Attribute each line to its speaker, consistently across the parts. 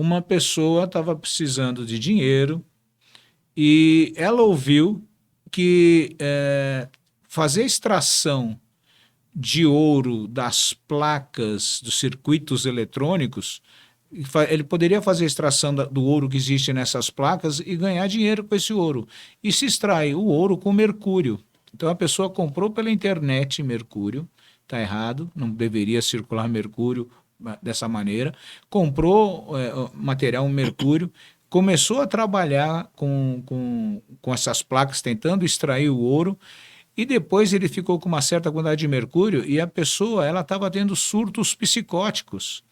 Speaker 1: uma pessoa estava precisando de dinheiro e ela ouviu que fazer extração de ouro das placas dos circuitos eletrônicos, ele poderia fazer a extração do ouro que existe nessas placas e ganhar dinheiro com esse ouro. E se extrai o ouro com mercúrio. Então a pessoa comprou pela internet mercúrio, está errado, não deveria circular mercúrio dessa maneira, comprou material mercúrio, começou a trabalhar com essas placas, tentando extrair o ouro, e depois ele ficou com uma certa quantidade de mercúrio e a pessoa ela estava tendo surtos psicóticos.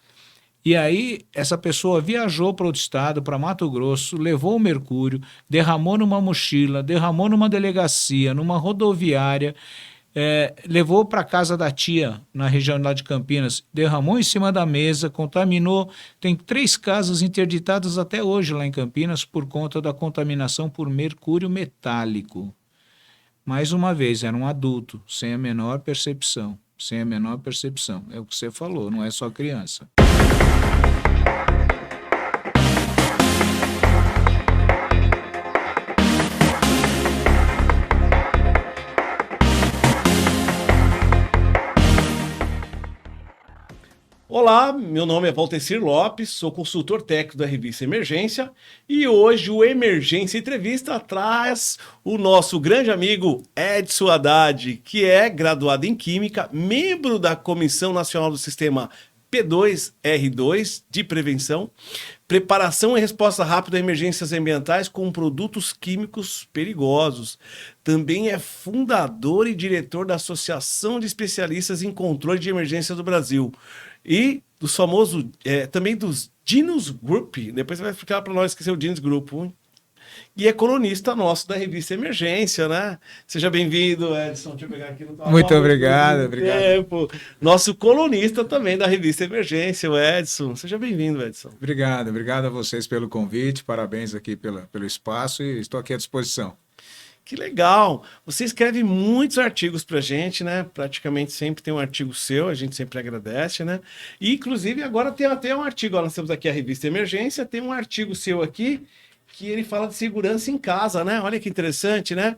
Speaker 1: E aí essa pessoa viajou para outro estado, para Mato Grosso, levou o mercúrio, derramou numa mochila, derramou numa delegacia, numa rodoviária, levou para a casa da tia, na região lá de Campinas, derramou em cima da mesa, contaminou. Tem 3 casas interditadas até hoje lá em Campinas por conta da contaminação por mercúrio metálico. Mais uma vez, era um adulto, sem a menor percepção. Sem a menor percepção. É o que você falou, não é só criança.
Speaker 2: Olá, meu nome é Valtecir Lopes, sou consultor técnico da revista Emergência e hoje o Emergência Entrevista traz o nosso grande amigo Edson Haddad, que é graduado em Química, membro da Comissão Nacional do Sistema P2R2 de Prevenção, Preparação e Resposta Rápida a Emergências Ambientais com Produtos Químicos Perigosos. Também é fundador e diretor da Associação de Especialistas em Controle de Emergência do Brasil. E dos famosos, também dos Dinos Group, depois você vai explicar para nós o que é o Dinos Group. E é colunista nosso da revista Emergência, né? Seja bem-vindo, Edson. Deixa eu pegar aqui no
Speaker 1: Muito obrigado, obrigado.
Speaker 2: Nosso colunista também da revista Emergência, o Edson. Seja bem-vindo, Edson.
Speaker 1: Obrigado a vocês pelo convite, parabéns aqui pelo espaço e estou aqui à disposição.
Speaker 2: Que legal! Você escreve muitos artigos pra gente, né? Praticamente sempre tem um artigo seu, a gente sempre agradece, né? E, inclusive, agora tem até um artigo, nós temos aqui a revista Emergência, tem um artigo seu aqui, que ele fala de segurança em casa, né? Olha que interessante, né?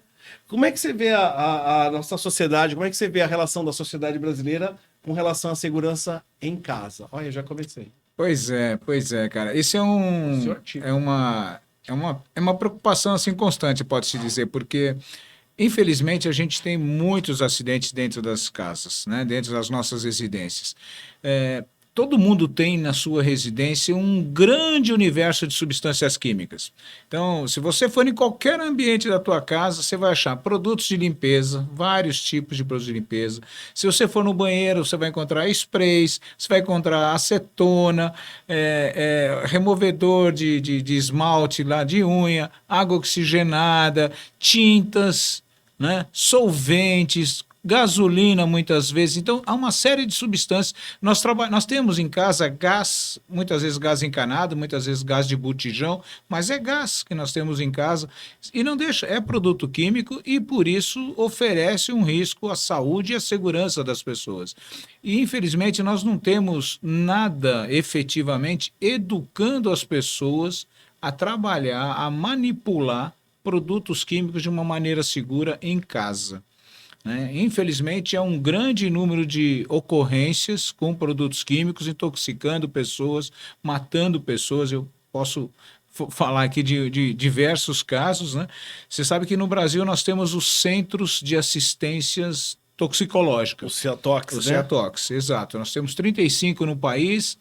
Speaker 2: Como é que você vê a nossa sociedade, como é que você vê a relação da sociedade brasileira com relação à segurança em casa? Olha, eu já comecei.
Speaker 1: Pois é, cara. Isso é uma preocupação assim constante, pode-se dizer, porque infelizmente a gente tem muitos acidentes dentro das casas, né? Dentro das nossas residências. Todo mundo tem na sua residência um grande universo de substâncias químicas. Então, se você for em qualquer ambiente da tua casa, você vai achar produtos de limpeza, vários tipos de produtos de limpeza. Se você for no banheiro, você vai encontrar sprays, você vai encontrar acetona, removedor de esmalte lá de unha, água oxigenada, tintas, né, solventes, gasolina muitas vezes. Então há uma série de substâncias. Nós temos em casa gás, muitas vezes gás encanado, muitas vezes gás de botijão, mas é gás que nós temos em casa e não deixa, é produto químico e por isso oferece um risco à saúde e à segurança das pessoas. E infelizmente nós não temos nada efetivamente educando as pessoas a trabalhar, a manipular produtos químicos de uma maneira segura em casa. Infelizmente, há um grande número de ocorrências com produtos químicos intoxicando pessoas, matando pessoas. Eu posso falar aqui de diversos casos, né? Você sabe que no Brasil nós temos os centros de assistências toxicológicas.
Speaker 2: O CEATOX, né?
Speaker 1: O CEATOX, exato. Nós temos 35 no país.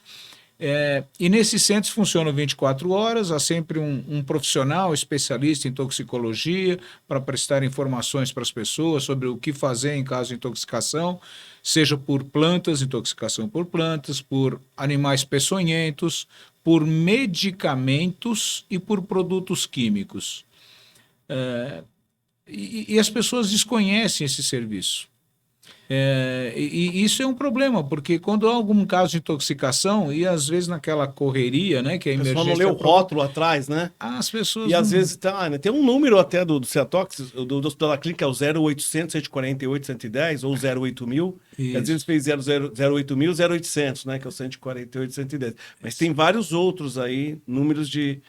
Speaker 1: E nesses centros funcionam 24 horas, há sempre um profissional especialista em toxicologia para prestar informações para as pessoas sobre o que fazer em caso de intoxicação, seja por plantas, intoxicação por plantas, por animais peçonhentos, por medicamentos e por produtos químicos. E as pessoas desconhecem esse serviço. E isso é um problema, porque quando há algum caso de intoxicação, e às vezes naquela correria, né, que a
Speaker 2: O pessoal
Speaker 1: emergência...
Speaker 2: não lê o rótulo atrás, né?
Speaker 1: As pessoas
Speaker 2: E às
Speaker 1: não...
Speaker 2: vezes tá, né? Tem um número até do Ceatox, do Hospital da Clínica, é o 0800 148 110 ou 08000. E às vezes fez 08000, 0800, né? Que é o 148 110. Mas tem vários outros aí, números de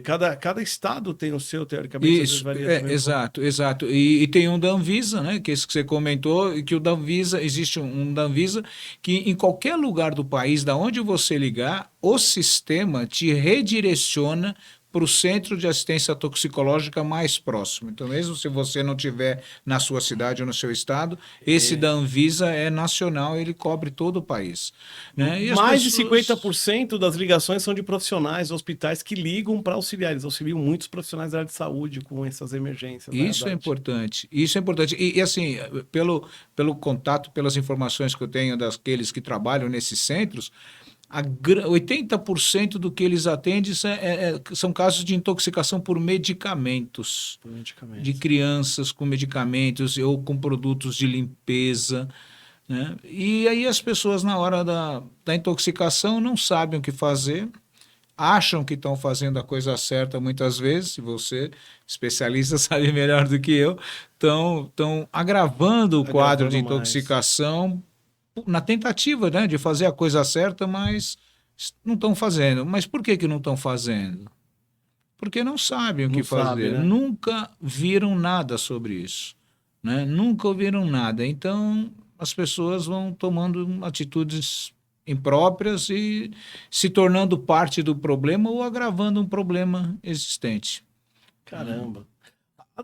Speaker 2: cada estado tem o seu, teoricamente, às vezes
Speaker 1: Isso,
Speaker 2: varia também.
Speaker 1: exato, exato. E tem um da Anvisa, né, que é esse que você comentou, e que o da Anvisa, existe um da Anvisa, que em qualquer lugar do país, da onde você ligar, o sistema te redireciona para o centro de assistência toxicológica mais próximo. Então, mesmo se você não tiver na sua cidade ou no seu estado, esse da Anvisa é nacional, ele cobre todo o país. Né? E
Speaker 2: Mais de 50% das ligações são de profissionais, hospitais que ligam para auxiliar. Eles auxiliam muitos profissionais da área de saúde com essas emergências.
Speaker 1: Isso é importante, isso é importante. E assim, pelo contato, pelas informações que eu tenho daqueles que trabalham nesses centros, 80% do que eles atendem são casos de intoxicação por medicamentos. De crianças com medicamentos ou com produtos de limpeza. Né? E aí as pessoas, na hora da intoxicação, não sabem o que fazer, acham que estão fazendo a coisa certa muitas vezes, se você, especialista, sabe melhor do que eu, estão agravando o quadro de intoxicação na tentativa, né, de fazer a coisa certa, mas não estão fazendo. Mas por que não estão fazendo? Porque não sabem o que fazer. Né? Nunca viram nada sobre isso. Né? Nunca ouviram nada. Então, as pessoas vão tomando atitudes impróprias e se tornando parte do problema ou agravando um problema existente.
Speaker 2: Caramba.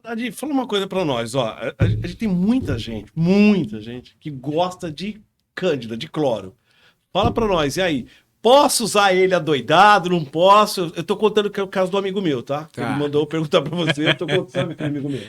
Speaker 2: Adi, fala uma coisa para nós. Ó, a gente tem muita gente que gosta de Cândida, de cloro. Fala para nós, e aí? Posso usar ele adoidado? Não posso? Eu tô contando que é o caso do amigo meu, tá? Ele mandou perguntar para você, eu tô contando aquele amigo meu.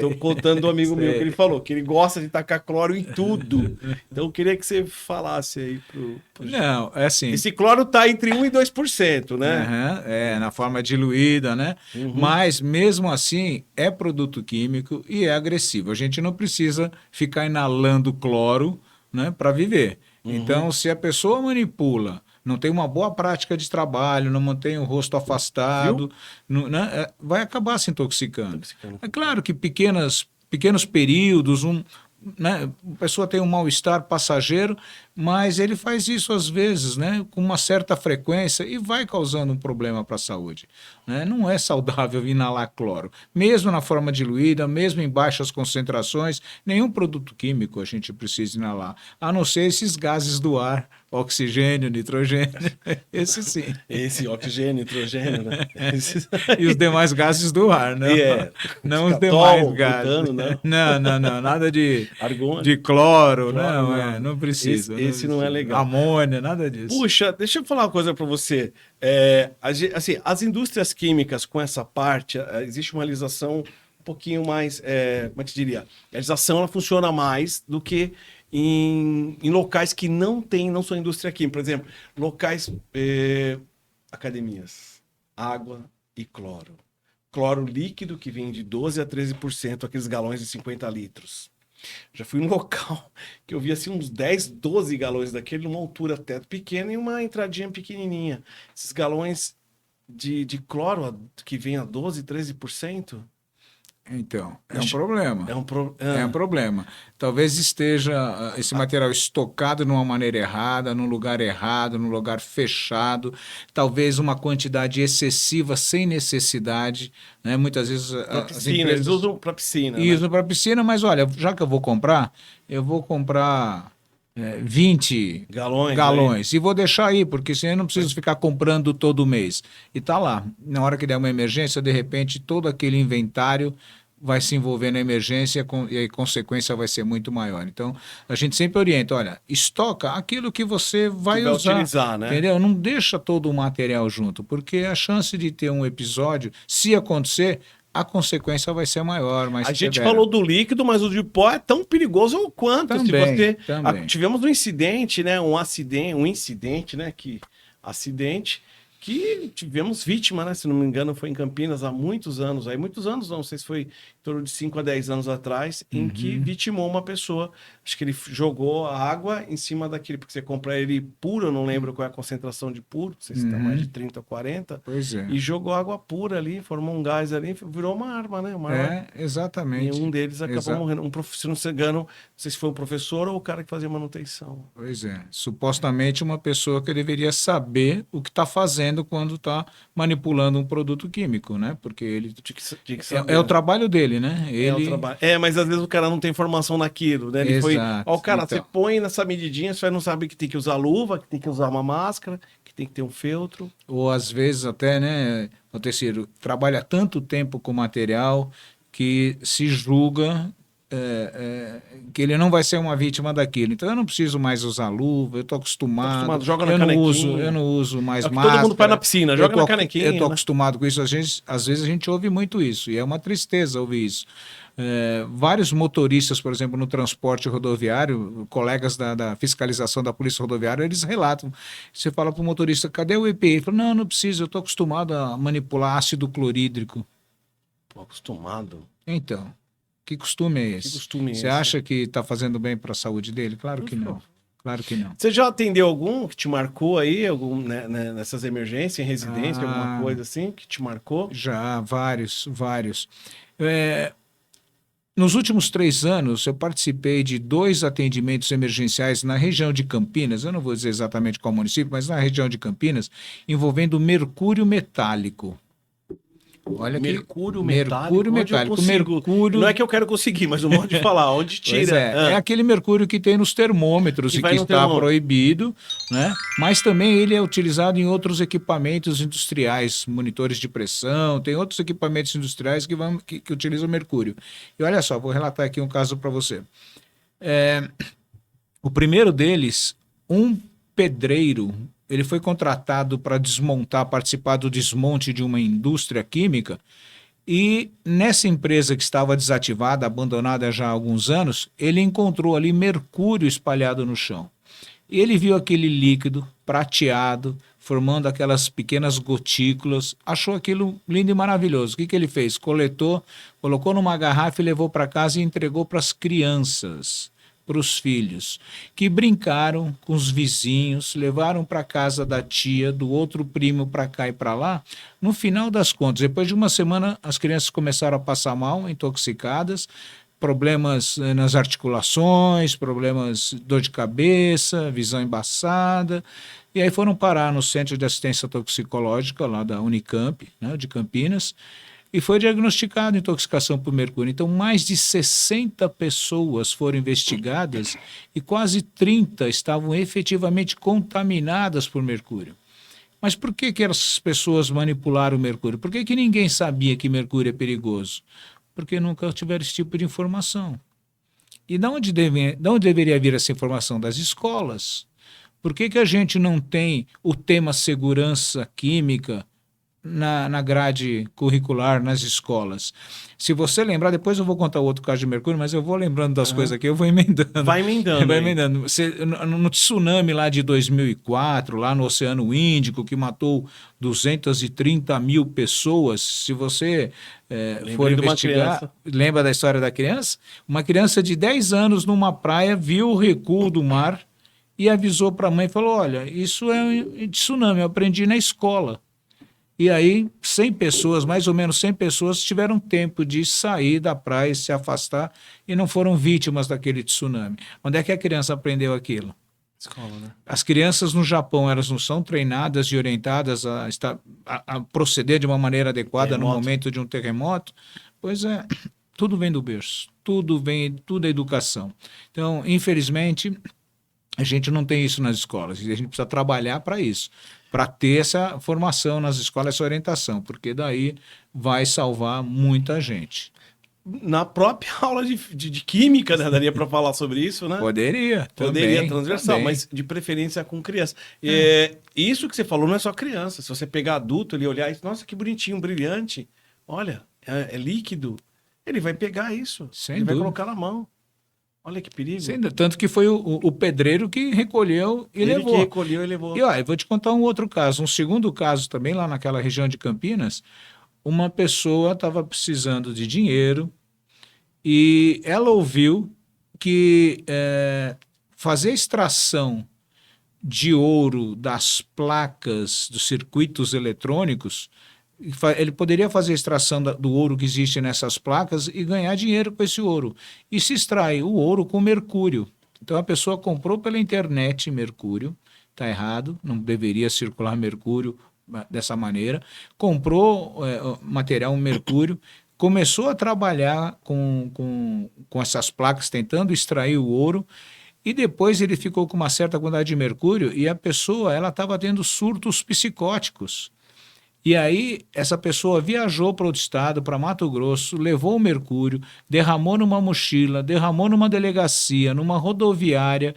Speaker 2: Tô contando do amigo meu que ele falou, que ele gosta de tacar cloro em tudo. Então eu queria que você falasse aí pro...
Speaker 1: Não, é assim...
Speaker 2: Esse cloro tá entre 1% e 2%, né?
Speaker 1: Na forma diluída, né? Mas, mesmo assim, é produto químico e é agressivo. A gente não precisa ficar inalando cloro, né, para viver. Então, se a pessoa manipula, não tem uma boa prática de trabalho, não mantém o rosto afastado, né, vai acabar se intoxicando. É claro que pequenos períodos, né, a pessoa tem um mal-estar passageiro, mas ele faz isso às vezes, né, com uma certa frequência e vai causando um problema para a saúde. Né? Não é saudável inalar cloro. Mesmo na forma diluída, mesmo em baixas concentrações, nenhum produto químico a gente precisa inalar, a não ser esses gases do ar, oxigênio, nitrogênio, esse sim.
Speaker 2: Esse oxigênio, nitrogênio, né?
Speaker 1: E os demais gases do ar, né? Não os demais gases.
Speaker 2: Butano, né?
Speaker 1: Não, nada de
Speaker 2: argônio,
Speaker 1: de cloro, não precisa.
Speaker 2: Esse não é legal.
Speaker 1: Amônia, nada disso.
Speaker 2: Puxa, deixa eu falar uma coisa para você. Assim, as indústrias químicas com essa parte, existe uma legislação um pouquinho mais, como é que eu diria? A legislação ela funciona mais do que em locais que não são indústria química. Por exemplo, locais, academias, água e cloro. Cloro líquido que vem de 12% a 13%, aqueles galões de 50 litros. Já fui num local que eu vi assim uns 10, 12 galões daquele, numa altura teto pequena e uma entradinha pequenininha. Esses galões de cloro que vem a 12, 13%.
Speaker 1: Então, é um problema.
Speaker 2: É
Speaker 1: um problema. Talvez esteja esse material estocado de uma maneira errada, num lugar errado, num lugar fechado, talvez uma quantidade excessiva sem necessidade. Né? Muitas vezes
Speaker 2: as empresas... Eles usam para piscina.
Speaker 1: Usam para piscina, mas olha, já que eu vou comprar 20 galões e vou deixar aí, porque senão eu não preciso ficar comprando todo mês. E tá lá. Na hora que der uma emergência, de repente, todo aquele inventário vai se envolver na emergência e a consequência vai ser muito maior. Então, a gente sempre orienta, olha, estoca aquilo que você vai
Speaker 2: utilizar, né?
Speaker 1: Entendeu? Não deixa todo o material junto, porque a chance de ter um episódio, se acontecer, a consequência vai ser maior, mais severa.
Speaker 2: A gente falou do líquido, mas o de pó é tão perigoso quanto.
Speaker 1: Também.
Speaker 2: Tivemos um incidente, né? Acidente, que tivemos vítima, né? Se não me engano, foi em Campinas há muitos anos. Aí, muitos anos, não sei se foi em torno de 5 a 10 anos atrás, em que vitimou uma pessoa. Acho que ele jogou a água em cima daquele, porque você compra ele puro, eu não lembro qual é a concentração de puro, não sei se tá mais de 30 ou 40,
Speaker 1: Pois é.
Speaker 2: e jogou água pura ali, formou um gás ali, virou uma arma, né? Uma arma. E
Speaker 1: Exatamente.
Speaker 2: um deles acabou morrendo. Se não se engano, não sei se foi um professor ou o cara que fazia manutenção.
Speaker 1: Pois é. Supostamente uma pessoa que deveria saber o que está fazendo quando está manipulando um produto químico, né? Porque ele
Speaker 2: Tinha que saber.
Speaker 1: é o trabalho dele, né?
Speaker 2: É o
Speaker 1: Ele
Speaker 2: trabalho. Mas às vezes o cara não tem informação naquilo, né? Ele foi.
Speaker 1: Exato.
Speaker 2: Ó, o cara,
Speaker 1: Então.
Speaker 2: você põe nessa medidinha, você não sabe que tem que usar luva, que tem que usar uma máscara, que tem que ter um feltro.
Speaker 1: Ou às vezes até, né, o terceiro trabalha tanto tempo com material que se julga que ele não vai ser uma vítima daquilo. Então eu não preciso mais usar luva, eu estou acostumado.
Speaker 2: Joga na
Speaker 1: eu não
Speaker 2: canequinha.
Speaker 1: uso mais
Speaker 2: É o que
Speaker 1: máscara.
Speaker 2: todo mundo faz na piscina, joga na canequinha.
Speaker 1: Eu estou
Speaker 2: né?
Speaker 1: acostumado com isso. Às vezes a gente ouve muito isso e é uma tristeza ouvir isso. Vários motoristas, por exemplo, no transporte rodoviário, colegas da fiscalização da Polícia Rodoviária, eles relatam. Você fala para o motorista, cadê o EPI? Ele fala, não, não precisa, eu estou acostumado a manipular ácido clorídrico.
Speaker 2: Pô, acostumado.
Speaker 1: Então, que costume é esse?
Speaker 2: Que costume é
Speaker 1: Você
Speaker 2: esse?
Speaker 1: acha que está fazendo bem para a saúde dele? Claro que não. Claro que não.
Speaker 2: Você já atendeu algum que te marcou aí, nessas emergências, em residência, alguma coisa assim, que te marcou?
Speaker 1: Já, vários. Nos últimos 3 anos, eu participei de 2 atendimentos emergenciais na região de Campinas, eu não vou dizer exatamente qual município, mas na região de Campinas, envolvendo mercúrio metálico. Olha
Speaker 2: Mercúrio
Speaker 1: que...
Speaker 2: metálico.
Speaker 1: Mercúrio
Speaker 2: Onde eu
Speaker 1: metálico.
Speaker 2: consigo...
Speaker 1: Mercúrio...
Speaker 2: Não é que eu quero conseguir, mas o modo de falar, onde
Speaker 1: Pois
Speaker 2: tira.
Speaker 1: é aquele mercúrio que tem nos termômetros
Speaker 2: Que
Speaker 1: e
Speaker 2: vai
Speaker 1: que
Speaker 2: no
Speaker 1: está
Speaker 2: termômetro.
Speaker 1: proibido, né? Mas também ele é utilizado em outros equipamentos industriais, monitores de pressão, tem outros equipamentos industriais que utilizam mercúrio. E olha só, vou relatar aqui um caso para você. O primeiro deles, um pedreiro, ele foi contratado para participar do desmonte de uma indústria química. E nessa empresa que estava desativada, abandonada já há alguns anos, ele encontrou ali mercúrio espalhado no chão. Ele viu aquele líquido prateado, formando aquelas pequenas gotículas, achou aquilo lindo e maravilhoso. O que ele fez? Coletou, colocou numa garrafa e levou para casa e entregou para as crianças, para os filhos, que brincaram com os vizinhos, levaram para casa da tia, do outro primo para cá e para lá. No final das contas, depois de uma semana, as crianças começaram a passar mal, intoxicadas, problemas nas articulações, problemas dor de cabeça, visão embaçada, e aí foram parar no Centro de Assistência Toxicológica, lá da Unicamp, né, de Campinas, e foi diagnosticado intoxicação por mercúrio. Então, mais de 60 pessoas foram investigadas e quase 30 estavam efetivamente contaminadas por mercúrio. Mas por que essas pessoas manipularam o mercúrio? Por que ninguém sabia que mercúrio é perigoso? Porque nunca tiveram esse tipo de informação. E de onde deveria vir essa informação? Das escolas. Por que a gente não tem o tema segurança química na grade curricular, nas escolas? Se você lembrar, depois eu vou contar outro caso de mercúrio, mas eu vou lembrando das coisas aqui, eu vou emendando.
Speaker 2: Vai emendando.
Speaker 1: Vai emendando. No tsunami lá de 2004, lá no Oceano Índico, que matou 230 mil pessoas, se você for investigar, lembra da história da criança? Uma criança de 10 anos numa praia viu o recuo do mar e avisou para a mãe, falou, olha, isso é tsunami, eu aprendi na escola. E aí, 100 pessoas, mais ou menos 100 pessoas, tiveram tempo de sair da praia, se afastar, e não foram vítimas daquele tsunami. Onde é que a criança aprendeu aquilo?
Speaker 2: Escola, né?
Speaker 1: As crianças no Japão, elas não são treinadas e orientadas a proceder de uma maneira adequada no momento de um terremoto? Pois é, tudo vem do berço, tudo é educação. Então, infelizmente, a gente não tem isso nas escolas, e a gente precisa trabalhar para isso, para ter essa formação nas escolas, essa orientação, porque daí vai salvar muita gente.
Speaker 2: Na própria aula de química, né, daria para falar sobre isso, né?
Speaker 1: Poderia
Speaker 2: transversal,
Speaker 1: também.
Speaker 2: Mas de preferência com criança. Isso que você falou não é só criança. Se você pegar adulto e olhar, nossa, que bonitinho, brilhante, olha, é líquido, ele vai pegar isso,
Speaker 1: Sem
Speaker 2: ele
Speaker 1: dúvida.
Speaker 2: vai colocar na mão. Olha que perigo.
Speaker 1: Tanto que foi o pedreiro que recolheu e
Speaker 2: Ele
Speaker 1: levou.
Speaker 2: que recolheu e levou.
Speaker 1: E ó, eu vou te contar um outro caso, um segundo caso também lá naquela região de Campinas. Uma pessoa estava precisando de dinheiro e ela ouviu que fazer extração de ouro das placas dos circuitos eletrônicos, ele poderia fazer a extração do ouro que existe nessas placas e ganhar dinheiro com esse ouro. E se extrai o ouro com mercúrio. Então a pessoa comprou pela internet mercúrio, está errado, não deveria circular mercúrio dessa maneira, comprou material mercúrio, começou a trabalhar com essas placas, tentando extrair o ouro, e depois ele ficou com uma certa quantidade de mercúrio e a pessoa estava tendo surtos psicóticos. E aí essa pessoa viajou para outro estado, para Mato Grosso, levou o mercúrio, derramou numa mochila, derramou numa delegacia, numa rodoviária,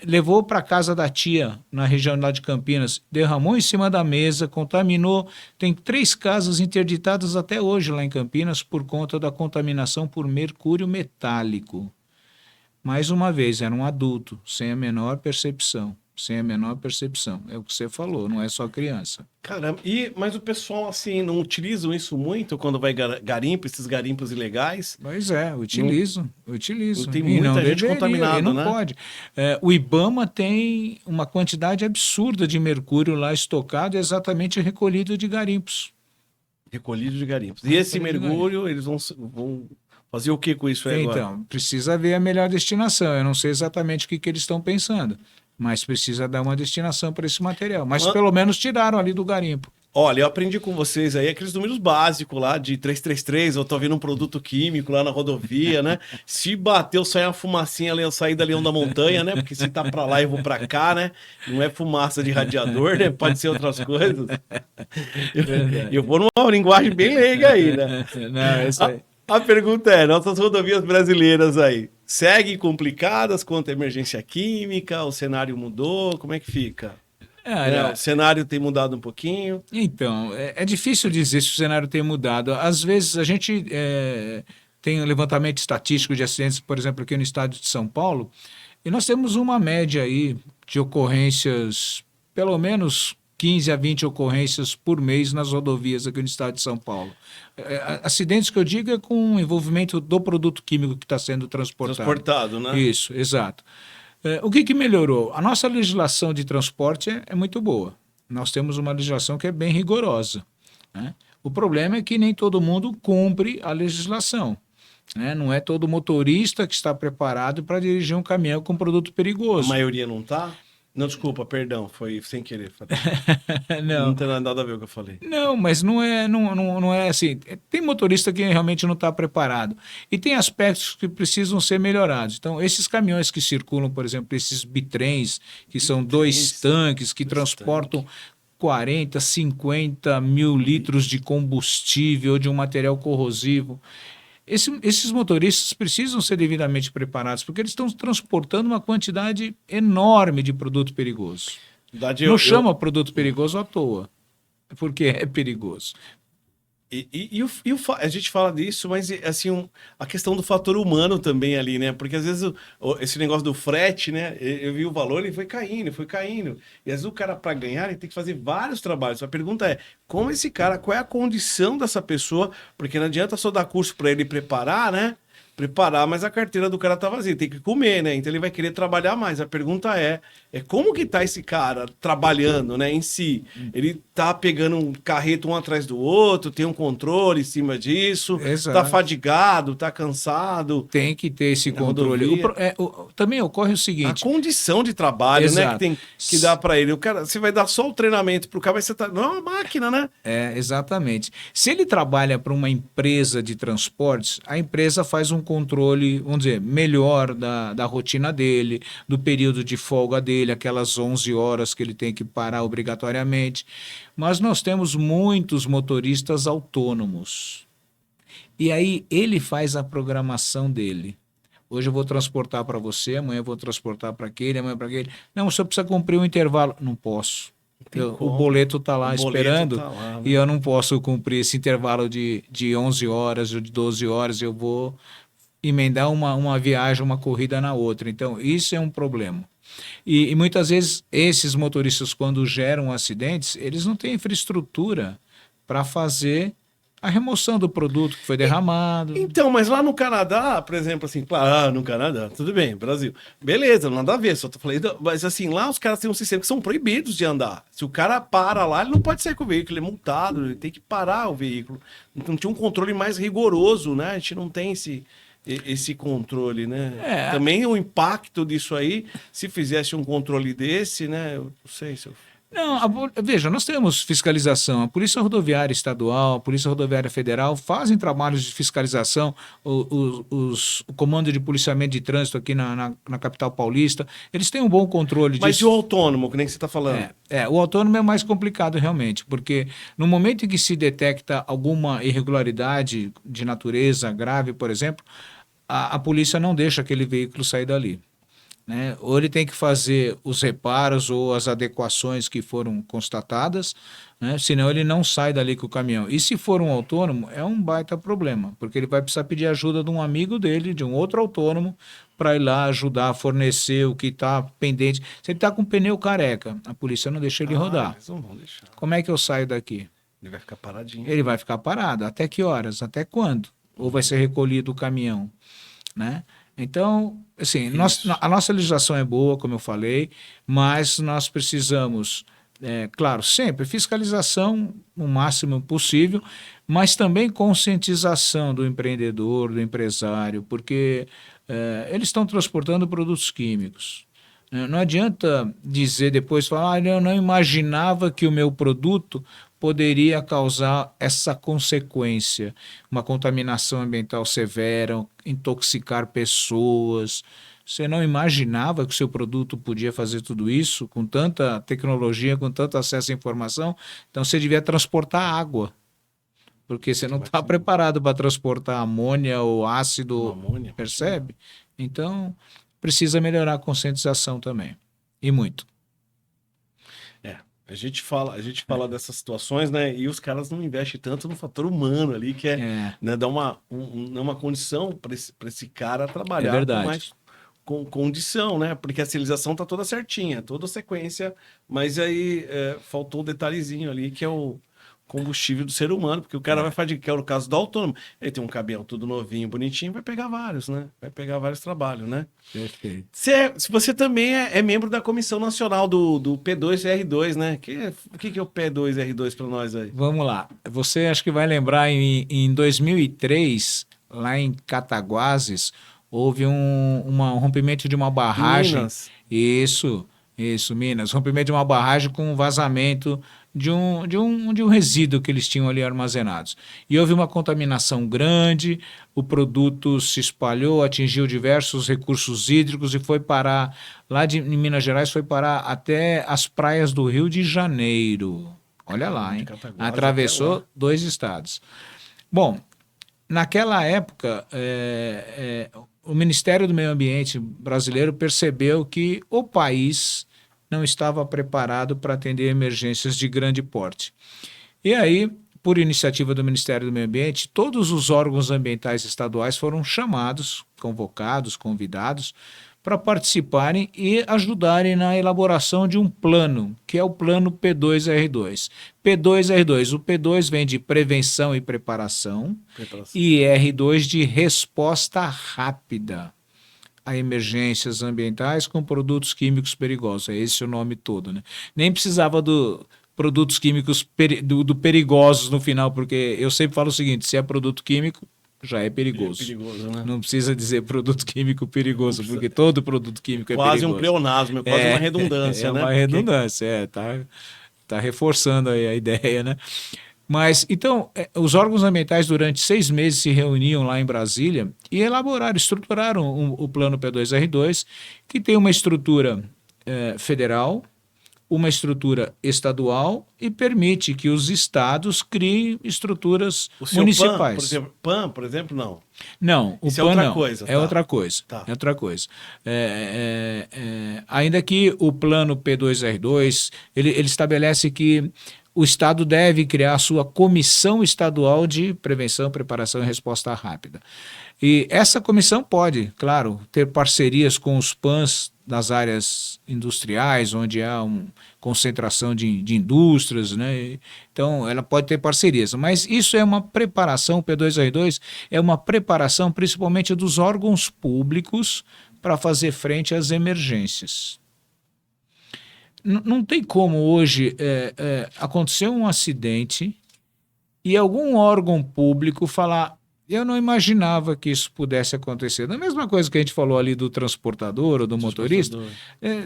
Speaker 1: levou para a casa da tia, na região lá de Campinas, derramou em cima da mesa, contaminou. Tem 3 casas interditadas até hoje lá em Campinas por conta da contaminação por mercúrio metálico. Mais uma vez, era um adulto, sem a menor percepção. Sem a menor percepção. É o que você falou, não é só criança.
Speaker 2: Caramba, mas o pessoal, assim, não utilizam isso muito quando vai garimpo, esses garimpos ilegais?
Speaker 1: Pois é, utilizo.
Speaker 2: Não tem muita gente contaminada,
Speaker 1: não
Speaker 2: né?
Speaker 1: pode. O IBAMA tem uma quantidade absurda de mercúrio lá estocado, exatamente recolhido de garimpos.
Speaker 2: Recolhido de garimpos. E esse mercúrio, eles vão fazer o que com isso aí agora?
Speaker 1: Então, precisa ver a melhor destinação. Eu não sei exatamente o que eles estão pensando, mas precisa dar uma destinação para esse material. Mas pelo menos tiraram ali do garimpo.
Speaker 2: Olha, eu aprendi com vocês aí aqueles números básicos lá de 333, eu tô vendo um produto químico lá na rodovia, né? Se bateu, sai uma fumacinha ali, eu saí da Leão da Montanha, né? Porque se tá pra lá, eu vou pra cá, né? Não é fumaça de radiador, né? Pode ser outras coisas. Eu vou numa linguagem bem leiga aí, né?
Speaker 1: Não, é isso aí.
Speaker 2: A pergunta é, nossas rodovias brasileiras aí, seguem complicadas quanto à emergência química? O cenário mudou? Como é que fica? O cenário tem mudado um pouquinho?
Speaker 1: Então, é difícil dizer se o cenário tem mudado. Às vezes a gente tem um levantamento estatístico de acidentes, por exemplo, aqui no estado de São Paulo, e nós temos uma média aí de ocorrências, pelo menos 15 a 20 ocorrências por mês nas rodovias aqui no estado de São Paulo. Acidentes que eu digo é com envolvimento do produto químico que está sendo transportado.
Speaker 2: Transportado, né?
Speaker 1: Isso, exato. O que melhorou? A nossa legislação de transporte é muito boa. Nós temos uma legislação que é bem rigorosa, né? O problema é que nem todo mundo cumpre a legislação, né? Não é todo motorista que está preparado para dirigir um caminhão com produto perigoso.
Speaker 2: A maioria não está? Não, desculpa, perdão, foi sem querer.
Speaker 1: Não
Speaker 2: tem nada a ver com o que eu falei.
Speaker 1: Não, mas não é assim. Tem motorista que realmente não está preparado. E tem aspectos que precisam ser melhorados. Então, esses caminhões que circulam, por exemplo, esses bitrens, que são 2 tanques, que transportam 40, 50 mil litros de combustível, de um material corrosivo. Esses motoristas precisam ser devidamente preparados, porque eles estão transportando uma quantidade enorme de produto perigoso. Não chama produto perigoso à toa, porque é perigoso.
Speaker 2: A gente fala disso, mas assim, a questão do fator humano também ali, né? Porque às vezes esse negócio do frete, né? Eu vi o valor e foi caindo. E às vezes o cara, para ganhar, ele tem que fazer vários trabalhos. A pergunta é, como esse cara, qual é a condição dessa pessoa? Porque não adianta só dar curso para ele preparar, né? Mas a carteira do cara tá vazia, tem que comer, né? Então ele vai querer trabalhar mais. A pergunta é como que tá esse cara trabalhando, né, em si? Ele tá pegando um carreto um atrás do outro, tem um controle em cima disso,
Speaker 1: Exato.
Speaker 2: Tá fadigado, tá cansado.
Speaker 1: Tem que ter esse controle. Também ocorre o seguinte...
Speaker 2: A condição de trabalho,
Speaker 1: Exato.
Speaker 2: né, que tem que dar para ele. O cara, você vai dar só o treinamento pro cara, mas você tá... Não é uma máquina, né?
Speaker 1: Exatamente. Se ele trabalha para uma empresa de transportes, a empresa faz um controle, vamos dizer, melhor da rotina dele, do período de folga dele, aquelas 11 horas que ele tem que parar obrigatoriamente. Mas nós temos muitos motoristas autônomos. E aí ele faz a programação dele. Hoje eu vou transportar para você, amanhã eu vou transportar para aquele, amanhã para aquele. Não, você precisa cumprir um intervalo. Não posso. O boleto está lá esperando, tá lá, né? E eu não posso cumprir esse intervalo de 11 horas ou de 12 horas. Eu vou emendar uma viagem, uma corrida na outra. Então, isso é um problema. E muitas vezes esses motoristas, quando geram acidentes, eles não têm infraestrutura para fazer a remoção do produto que foi derramado.
Speaker 2: Então, mas lá no Canadá, por exemplo, assim, claro, no Canadá, tudo bem, Brasil. Beleza, nada a ver, só tô falando, mas assim, lá os caras têm um sistema que são proibidos de andar. Se o cara para lá, ele não pode sair com o veículo, ele é multado, ele tem que parar o veículo. Então tinha um controle mais rigoroso, né? A gente não tem esse controle, né? Também o impacto disso aí, se fizesse um controle desse, né? Eu não sei se eu...
Speaker 1: Não, veja, nós temos fiscalização. A Polícia Rodoviária Estadual, a Polícia Rodoviária Federal fazem trabalhos de fiscalização. O Comando de Policiamento de Trânsito aqui na capital paulista, eles têm um bom controle disso.
Speaker 2: Mas e o autônomo, que nem você está falando?
Speaker 1: O autônomo é mais complicado realmente, porque no momento em que se detecta alguma irregularidade de natureza grave, por exemplo, a polícia não deixa aquele veículo sair dali. Né? Ou ele tem que fazer os reparos ou as adequações que foram constatadas, né? Senão ele não sai dali com o caminhão. E se for um autônomo, é um baita problema, porque ele vai precisar pedir ajuda de um amigo dele, de um outro autônomo, para ir lá ajudar a fornecer o que está pendente. Se ele está com pneu careca, a polícia não deixa ele rodar.
Speaker 2: Eles não vão deixar.
Speaker 1: Como é que eu saio daqui?
Speaker 2: Ele vai ficar paradinho.
Speaker 1: Ele vai ficar parado. Até que horas? Até quando? Ou vai ser recolhido o caminhão? Né? Então, assim, a nossa legislação é boa, como eu falei, mas nós precisamos, claro, sempre fiscalização no máximo possível, mas também conscientização do empreendedor, do empresário, porque eles estão transportando produtos químicos. Não adianta dizer depois, falar, eu não imaginava que o meu produto poderia causar essa consequência, uma contaminação ambiental severa, intoxicar pessoas. Você não imaginava que o seu produto podia fazer tudo isso com tanta tecnologia, com tanto acesso à informação? Então você devia transportar água, porque você não está preparado para transportar amônia ou ácido, percebe? Então precisa melhorar a conscientização também, e muito.
Speaker 2: A gente fala dessas situações, né? E os caras não investem tanto no fator humano ali, que né, dar uma condição para esse cara trabalhar com condição, né? Porque a sinalização tá toda certinha, toda a sequência, mas aí faltou um detalhezinho ali, que é o combustível do ser humano, porque o cara vai fazer, que é o caso do autônomo, ele tem um caminhão tudo novinho, bonitinho, vai pegar vários, né? Vai pegar vários trabalhos, né?
Speaker 1: Perfeito.
Speaker 2: Se você também é membro da Comissão Nacional do P2R2, né? O que é o P2R2 para nós aí?
Speaker 1: Vamos lá. Você acho que vai lembrar, em 2003, lá em Cataguases, houve um rompimento de uma barragem.
Speaker 2: Minas.
Speaker 1: Isso, Minas. Rompimento de uma barragem com vazamento de um resíduo que eles tinham ali armazenados. E houve uma contaminação grande, o produto se espalhou, atingiu diversos recursos hídricos e foi parar, lá em Minas Gerais, foi parar até as praias do Rio de Janeiro. Olha lá, hein? Atravessou 2 estados. Bom, naquela época, o Ministério do Meio Ambiente brasileiro percebeu que o país não estava preparado para atender emergências de grande porte. E aí, por iniciativa do Ministério do Meio Ambiente, todos os órgãos ambientais estaduais foram chamados, convocados, convidados, para participarem e ajudarem na elaboração de um plano, que é o plano P2R2. P2R2, o P2 vem de prevenção e preparação. E R2 de resposta rápida a emergências ambientais com produtos químicos perigosos. É esse o nome todo, né? Nem precisava do produtos químicos do perigosos no final, porque eu sempre falo o seguinte, se é produto químico, já é perigoso.
Speaker 2: É perigoso, né?
Speaker 1: Não precisa dizer produto químico perigoso, porque todo produto químico é perigoso.
Speaker 2: Quase um pleonasmo, quase uma redundância, né?
Speaker 1: É uma redundância, tá reforçando aí a ideia, né? Mas, então, os órgãos ambientais durante 6 meses se reuniam lá em Brasília e estruturaram o plano P2R2, que tem uma estrutura federal, uma estrutura estadual e permite que os estados criem estruturas municipais.
Speaker 2: PAN, por exemplo, não.
Speaker 1: Não, o
Speaker 2: Isso
Speaker 1: PAN
Speaker 2: é outra
Speaker 1: não.
Speaker 2: coisa.
Speaker 1: É outra coisa.
Speaker 2: Tá.
Speaker 1: É outra coisa. Ainda que o plano P2R2, ele estabelece que o Estado deve criar a sua Comissão Estadual de Prevenção, Preparação e Resposta Rápida. E essa comissão pode, claro, ter parcerias com os PANs das áreas industriais, onde há uma concentração de indústrias, né? Então, ela pode ter parcerias, mas isso é uma preparação, o P2R2 é uma preparação principalmente dos órgãos públicos para fazer frente às emergências. Não tem como hoje acontecer um acidente e algum órgão público falar: eu não imaginava que isso pudesse acontecer. Da mesma coisa que a gente falou ali do transportador ou do motorista,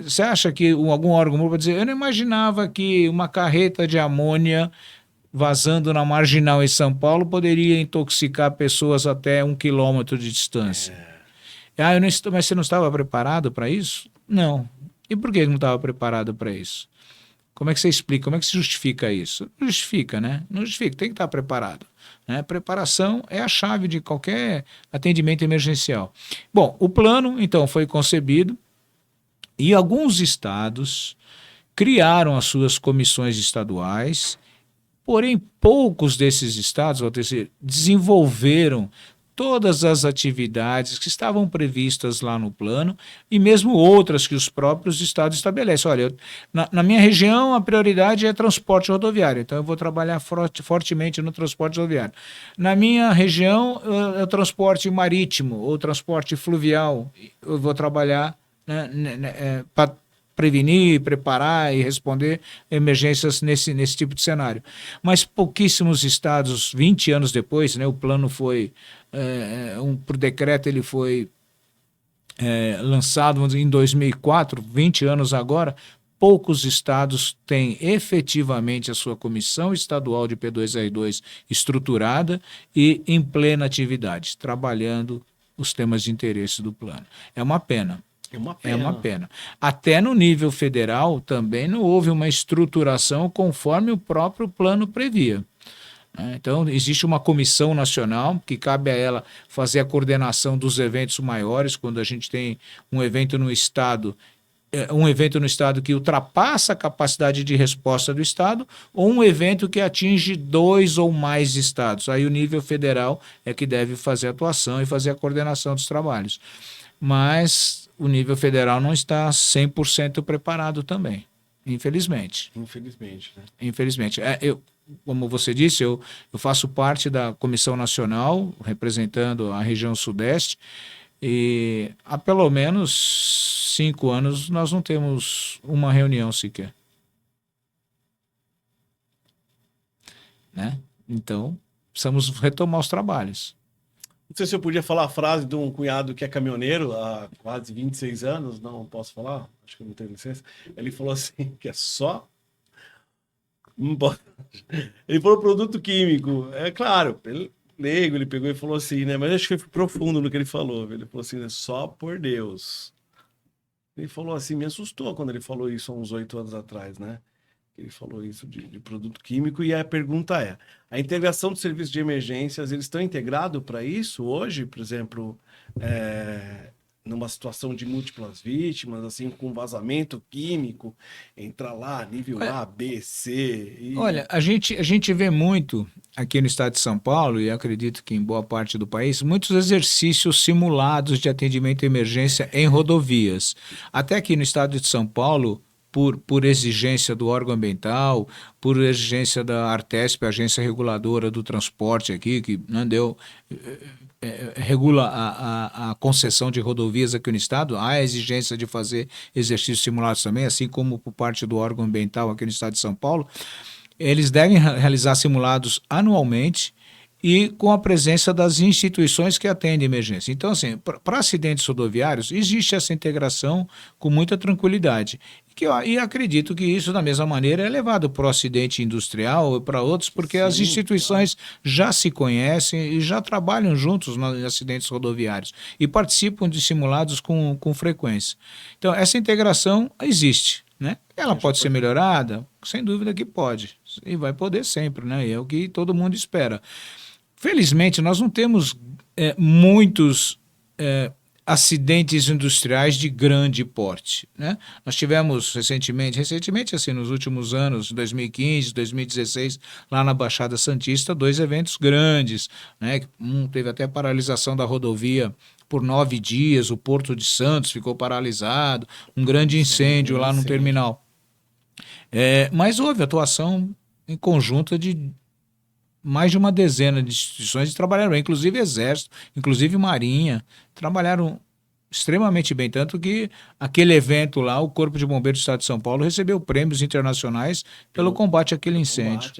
Speaker 1: você acha que algum órgão público vai dizer: eu não imaginava que uma carreta de amônia vazando na Marginal em São Paulo poderia intoxicar pessoas até 1 quilômetro de distância. Eu não estou, mas você não estava preparado para isso? Não. E por que não estava preparado para isso? Como é que você explica? Como é que se justifica isso? Não justifica, né? Não justifica, tem que estar preparado. Né? Preparação é a chave de qualquer atendimento emergencial. Bom, o plano, então, foi concebido e alguns estados criaram as suas comissões estaduais, porém, poucos desses estados, vou dizer, desenvolveram todas as atividades que estavam previstas lá no plano e mesmo outras que os próprios estados estabelecem. Olha, na minha região a prioridade é transporte rodoviário, então eu vou trabalhar fortemente no transporte rodoviário. Na minha região é o transporte marítimo ou transporte fluvial, eu vou trabalhar para prevenir, preparar e responder emergências nesse tipo de cenário. Mas pouquíssimos estados, 20 anos depois, né, o plano foi, por decreto, ele foi lançado em 2004, 20 anos agora, poucos estados têm efetivamente a sua comissão estadual de P2R2 estruturada e em plena atividade, trabalhando os temas de interesse do plano. É uma pena. É uma pena. Até no nível federal também não houve uma estruturação conforme o próprio plano previa. Então, existe uma comissão nacional que cabe a ela fazer a coordenação dos eventos maiores, quando a gente tem um evento no estado que ultrapassa a capacidade de resposta do estado, ou um evento que atinge 2 ou mais estados. Aí o nível federal é que deve fazer a atuação e fazer a coordenação dos trabalhos. Mas o nível federal não está 100% preparado também, infelizmente.
Speaker 2: Infelizmente, né?
Speaker 1: Infelizmente. Como você disse, eu faço parte da Comissão Nacional, representando a região Sudeste, e há pelo menos 5 anos nós não temos uma reunião sequer. Né? Então, precisamos retomar os trabalhos.
Speaker 2: Não sei se eu podia falar a frase de um cunhado que é caminhoneiro há quase 26 anos, não posso falar, acho que eu não tenho licença. Ele falou assim, que é só... Ele falou produto químico, é claro, leigo, ele pegou e falou assim, né? Mas acho que foi profundo no que ele falou. Ele falou assim, né? Só por Deus. Ele falou assim, me assustou quando ele falou isso há uns 8 anos atrás, né? Ele falou isso de produto químico e a pergunta é, a integração de serviços de emergências, eles estão integrados para isso hoje? Por exemplo, numa situação de múltiplas vítimas, assim, com vazamento químico, entrar lá, nível A, B, C... E...
Speaker 1: Olha, a gente vê muito aqui no estado de São Paulo, e acredito que em boa parte do país, muitos exercícios simulados de atendimento à emergência em rodovias. Até aqui no estado de São Paulo, por exigência do órgão ambiental, por exigência da Artesp, a agência reguladora do transporte aqui, que regula a concessão de rodovias aqui no estado, há a exigência de fazer exercícios simulados também, assim como por parte do órgão ambiental aqui no estado de São Paulo. Eles devem realizar simulados anualmente e com a presença das instituições que atendem emergência. Então, assim, para acidentes rodoviários, existe essa integração com muita tranquilidade. E acredito que isso, da mesma maneira, é levado para o acidente industrial e para outros, porque as instituições já se conhecem e já trabalham juntos nos acidentes rodoviários e participam de simulados com frequência. Então, essa integração existe. Né? Ela pode ser melhorada? Sem dúvida que pode. E vai poder sempre, né? É o que todo mundo espera. Felizmente, nós não temos muitos acidentes industriais de grande porte, né? Nós tivemos recentemente, assim, nos últimos anos, 2015, 2016, lá na Baixada Santista, 2 eventos grandes, né? Teve até paralisação da rodovia por 9 dias, o Porto de Santos ficou paralisado, um grande incêndio lá no terminal. Mas houve atuação em conjunta de mais de uma dezena de instituições que trabalharam bem, inclusive Exército, inclusive Marinha, trabalharam extremamente bem, tanto que aquele evento lá, o Corpo de Bombeiros do Estado de São Paulo recebeu prêmios internacionais pelo combate àquele incêndio.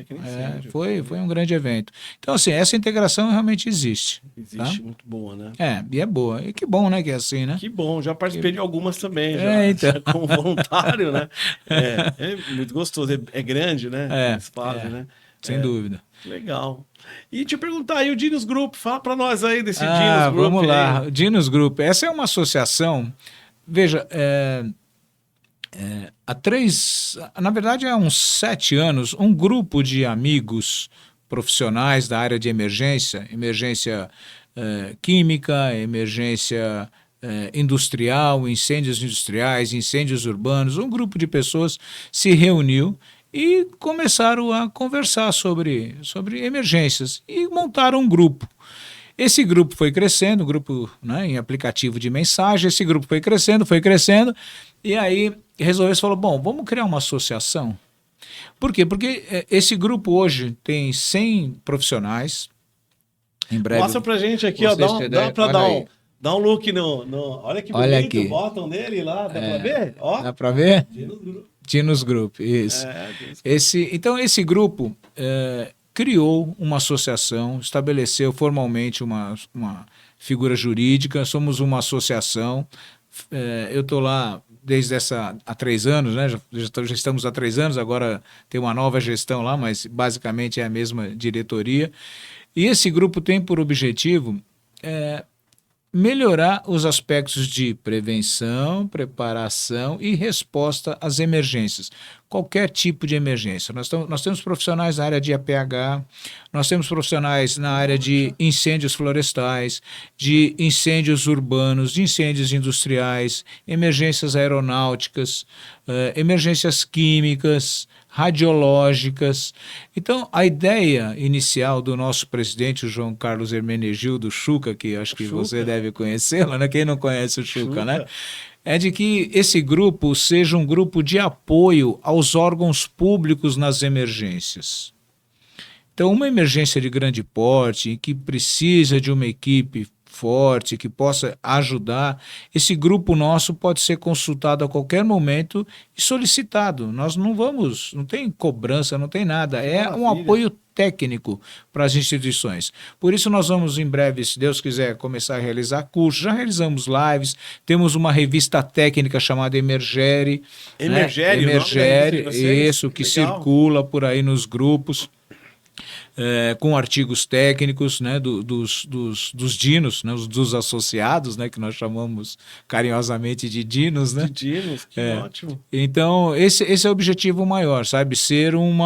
Speaker 1: Foi um grande evento. Então, assim, essa integração realmente existe.
Speaker 2: Existe, tá? Muito boa, né?
Speaker 1: E é boa. E que bom, né, que é assim, né?
Speaker 2: Que bom, já participei de algumas também, já como voluntário, né? É muito gostoso, é grande, né? Eles fazem, né?
Speaker 1: Sem dúvida.
Speaker 2: Legal. E te perguntar aí, o Dinos Group, fala para nós aí desse Dinos Group.
Speaker 1: Vamos lá, o Dinos Group. Essa é uma associação, veja, na verdade há uns 7 anos, um grupo de amigos profissionais da área de emergência química, emergência industrial, incêndios industriais, incêndios urbanos, um grupo de pessoas se reuniu e começaram a conversar sobre emergências e montaram um grupo. Esse grupo foi crescendo, grupo, né, em aplicativo de mensagem, esse grupo foi crescendo, e aí falou, bom, vamos criar uma associação. Por quê? Porque esse grupo hoje tem 100 profissionais. Em breve.
Speaker 2: Mostra pra gente aqui, ó, dá pra dar um look no... Olha que bonito, aqui. O bottom dele lá, dá pra ver? Ó.
Speaker 1: Dá pra ver? Dinos Group, isso. Então, esse grupo criou uma associação, estabeleceu formalmente uma figura jurídica, somos uma associação. Eu estou lá desde há 3 anos, né? Já estamos há 3 anos, agora tem uma nova gestão lá, mas basicamente é a mesma diretoria. E esse grupo tem por objetivo melhorar os aspectos de prevenção, preparação e resposta às emergências. Qualquer tipo de emergência. Nós temos profissionais na área de APH, nós temos profissionais na área de incêndios florestais, de incêndios urbanos, de incêndios industriais, emergências aeronáuticas, emergências químicas, radiológicas. Então, a ideia inicial do nosso presidente, o João Carlos Hermenegildo Chuca, que acho que você deve conhecê-lo, né? Quem não conhece o Chuca, né? É de que esse grupo seja um grupo de apoio aos órgãos públicos nas emergências. Então, uma emergência de grande porte, que precisa de uma equipe forte, que possa ajudar, esse grupo nosso pode ser consultado a qualquer momento e solicitado. Nós não tem cobrança, não tem nada, um apoio técnico para as instituições. Por isso nós vamos em breve, se Deus quiser, começar a realizar cursos, já realizamos lives, temos uma revista técnica chamada Emergere. Emergere, isso, que circula por aí nos grupos. Com artigos técnicos, né, dos dinos, né, dos associados, né, que nós chamamos carinhosamente de dinos. Né?
Speaker 2: De dinos, que ótimo.
Speaker 1: Então, esse é o objetivo maior, sabe? Ser um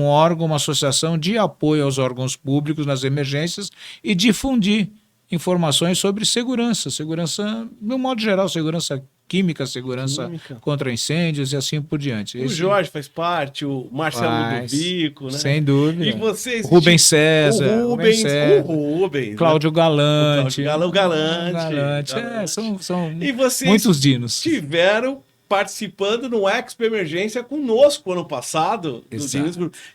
Speaker 1: órgão, uma associação de apoio aos órgãos públicos nas emergências e difundir informações sobre segurança, de um modo geral, segurança química, segurança contra incêndios e assim por diante.
Speaker 2: O Jorge faz parte, o Marcelo Ludovico, né?
Speaker 1: Sem dúvida.
Speaker 2: E vocês...
Speaker 1: Rubens César.
Speaker 2: O Rubens.
Speaker 1: Cláudio Galante.
Speaker 2: O Galante.
Speaker 1: São
Speaker 2: e vocês
Speaker 1: muitos dinos.
Speaker 2: Tiveram participando no Expo Emergência conosco ano passado.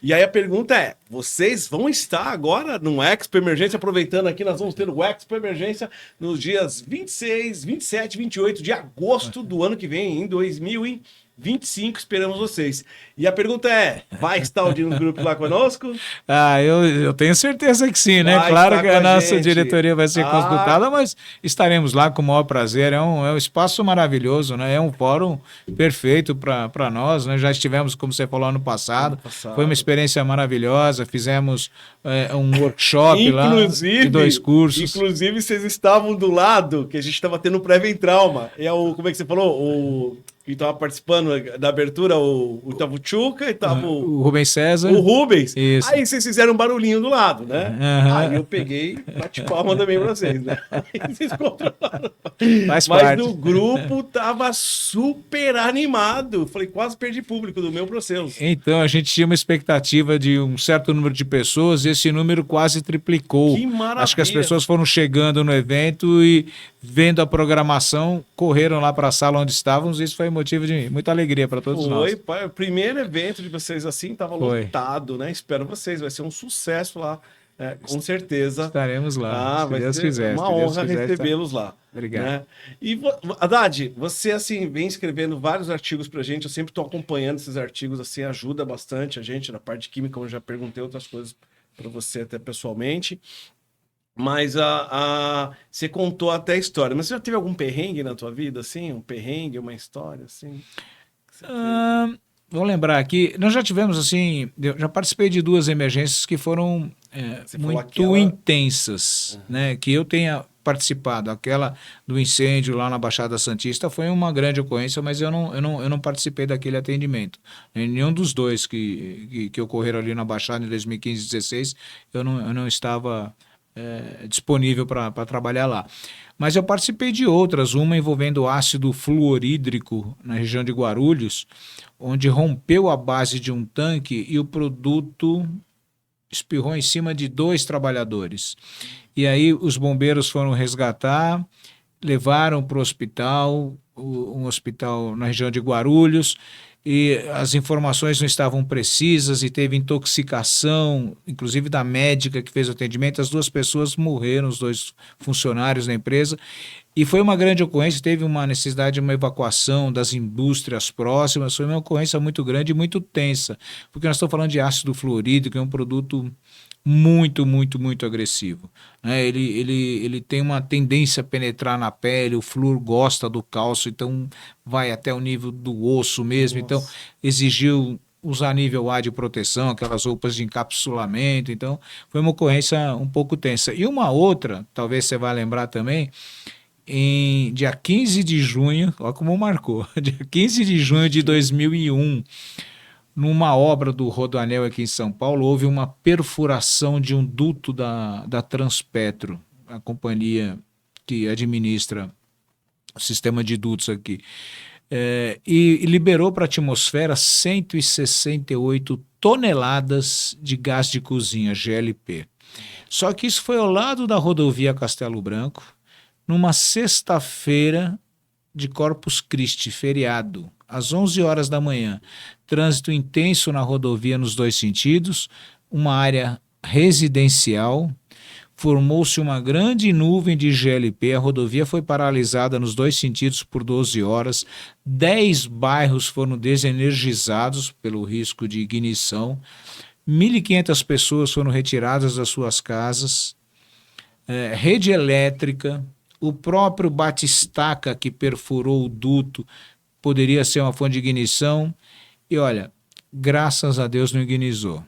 Speaker 2: E aí a pergunta é, vocês vão estar agora no Expo Emergência, aproveitando aqui, nós vamos ter o Expo Emergência nos dias 26, 27 e 28 de agosto do ano que vem, em 2025, esperamos vocês. E a pergunta é, vai estar o Dinos Group lá conosco?
Speaker 1: Eu tenho certeza que sim, né? Claro que a nossa diretoria vai ser consultada, mas estaremos lá com o maior prazer. É um espaço maravilhoso, né? É um fórum perfeito para nós, né? Já estivemos, como você falou, ano passado. Foi uma experiência maravilhosa. Fizemos um workshop lá de 2 cursos.
Speaker 2: Inclusive, vocês estavam do lado, que a gente estava tendo um pré-trauma. Como é que você falou? E tava participando da abertura o Tavuchuca e tava
Speaker 1: O Rubens César.
Speaker 2: o Rubens.
Speaker 1: Isso.
Speaker 2: Aí vocês fizeram um barulhinho do lado, né?
Speaker 1: Aham.
Speaker 2: Aí eu peguei, bate palma também pra vocês, né? Aí vocês controlaram.
Speaker 1: Faz
Speaker 2: Mas
Speaker 1: parte.
Speaker 2: o grupo tava super animado. Falei, quase perdi público do meu pro seus.
Speaker 1: Então, a gente tinha uma expectativa de um certo número de pessoas e esse número quase triplicou.
Speaker 2: Que maravilha.
Speaker 1: Acho que as pessoas foram chegando no evento e, vendo a programação, correram lá para a sala onde estávamos e isso foi motivo de muita alegria para todos nós.
Speaker 2: Foi, pai, o primeiro evento de vocês assim, tava
Speaker 1: Foi.
Speaker 2: lotado, né? Espero vocês, vai ser um sucesso lá, com certeza.
Speaker 1: Estaremos lá, se
Speaker 2: vai
Speaker 1: Deus
Speaker 2: ser
Speaker 1: quiser.
Speaker 2: uma
Speaker 1: se Deus
Speaker 2: honra
Speaker 1: quiser,
Speaker 2: recebê-los lá.
Speaker 1: Obrigado.
Speaker 2: Né? E, Haddad, você assim vem escrevendo vários artigos pra gente, eu sempre estou acompanhando esses artigos, assim, ajuda bastante a gente na parte de química, como eu já perguntei outras coisas para você até pessoalmente. Mas você contou até a história. Mas você já teve algum perrengue na tua vida, assim? Um perrengue, uma história, assim? Que você teve?
Speaker 1: Vou lembrar aqui, nós já tivemos assim, eu já participei de 2 emergências que foram
Speaker 2: Você falou
Speaker 1: muito
Speaker 2: aquela-
Speaker 1: intensas, né? Que eu tenha participado. Aquela do incêndio lá na Baixada Santista foi uma grande ocorrência, mas eu não participei daquele atendimento. Em nenhum dos 2 que ocorreram ali na Baixada em 2015 e 2016, eu não estava disponível para trabalhar lá. Mas eu participei de outras, uma envolvendo ácido fluorídrico na região de Guarulhos, onde rompeu a base de um tanque e o produto espirrou em cima de 2 trabalhadores. E aí os bombeiros foram resgatar, levaram para o hospital, um hospital na região de Guarulhos, e as informações não estavam precisas e teve intoxicação, inclusive da médica que fez o atendimento. As 2 pessoas morreram, os 2 funcionários da empresa. E foi uma grande ocorrência, teve uma necessidade de uma evacuação das indústrias próximas, foi uma ocorrência muito grande e muito tensa, porque nós estamos falando de ácido fluorídrico, é um produto muito, muito, muito agressivo. Né? Ele tem uma tendência a penetrar na pele, o flúor gosta do cálcio, então vai até o nível do osso mesmo,
Speaker 2: Nossa.
Speaker 1: então exigiu usar nível A de proteção, aquelas roupas de encapsulamento, então foi uma ocorrência um pouco tensa. E uma outra, talvez você vai lembrar também, em dia 15 de junho, olha como marcou, dia 15 de junho de 2001, numa obra do Rodoanel aqui em São Paulo, houve uma perfuração de um duto da Transpetro, a companhia que administra o sistema de dutos aqui, e liberou para a atmosfera 168 toneladas de gás de cozinha, GLP. Só que isso foi ao lado da rodovia Castelo Branco, numa sexta-feira de Corpus Christi, feriado, às 11 horas da manhã. Trânsito intenso na rodovia nos 2 sentidos, uma área residencial, formou-se uma grande nuvem de GLP, a rodovia foi paralisada nos 2 sentidos por 12 horas, 10 bairros foram desenergizados pelo risco de ignição, 1.500 pessoas foram retiradas das suas casas, rede elétrica, o próprio batistaca que perfurou o duto poderia ser uma fonte de ignição e olha, graças a Deus não ignitou.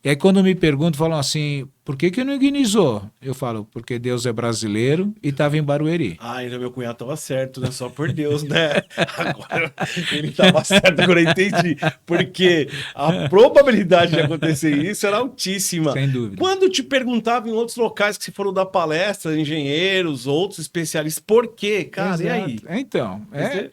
Speaker 1: E aí quando me perguntam, falam assim, por que não ignitou? Eu falo, porque Deus é brasileiro e estava em Barueri.
Speaker 2: Ainda meu cunhado estava certo, né? Só por Deus, né? Agora ele estava certo, agora eu entendi. Porque a probabilidade de acontecer isso era altíssima.
Speaker 1: Sem dúvida.
Speaker 2: Quando te perguntava em outros locais que se foram dar palestra, engenheiros, outros especialistas, por quê, cara?
Speaker 1: Exato.
Speaker 2: E aí?
Speaker 1: Então,
Speaker 2: Você-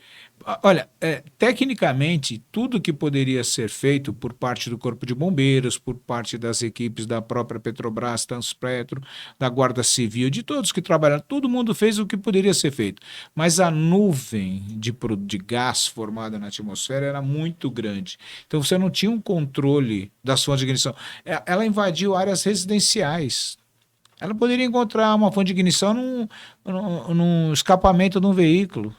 Speaker 1: olha, tecnicamente, tudo que poderia ser feito por parte do Corpo de Bombeiros, por parte das equipes da própria Petrobras, Transpetro, da Guarda Civil, de todos que trabalharam, todo mundo fez o que poderia ser feito. Mas a nuvem de gás formada na atmosfera era muito grande. Então você não tinha um controle das fontes de ignição. Ela invadiu áreas residenciais. Ela poderia encontrar uma fonte de ignição num escapamento de um veículo,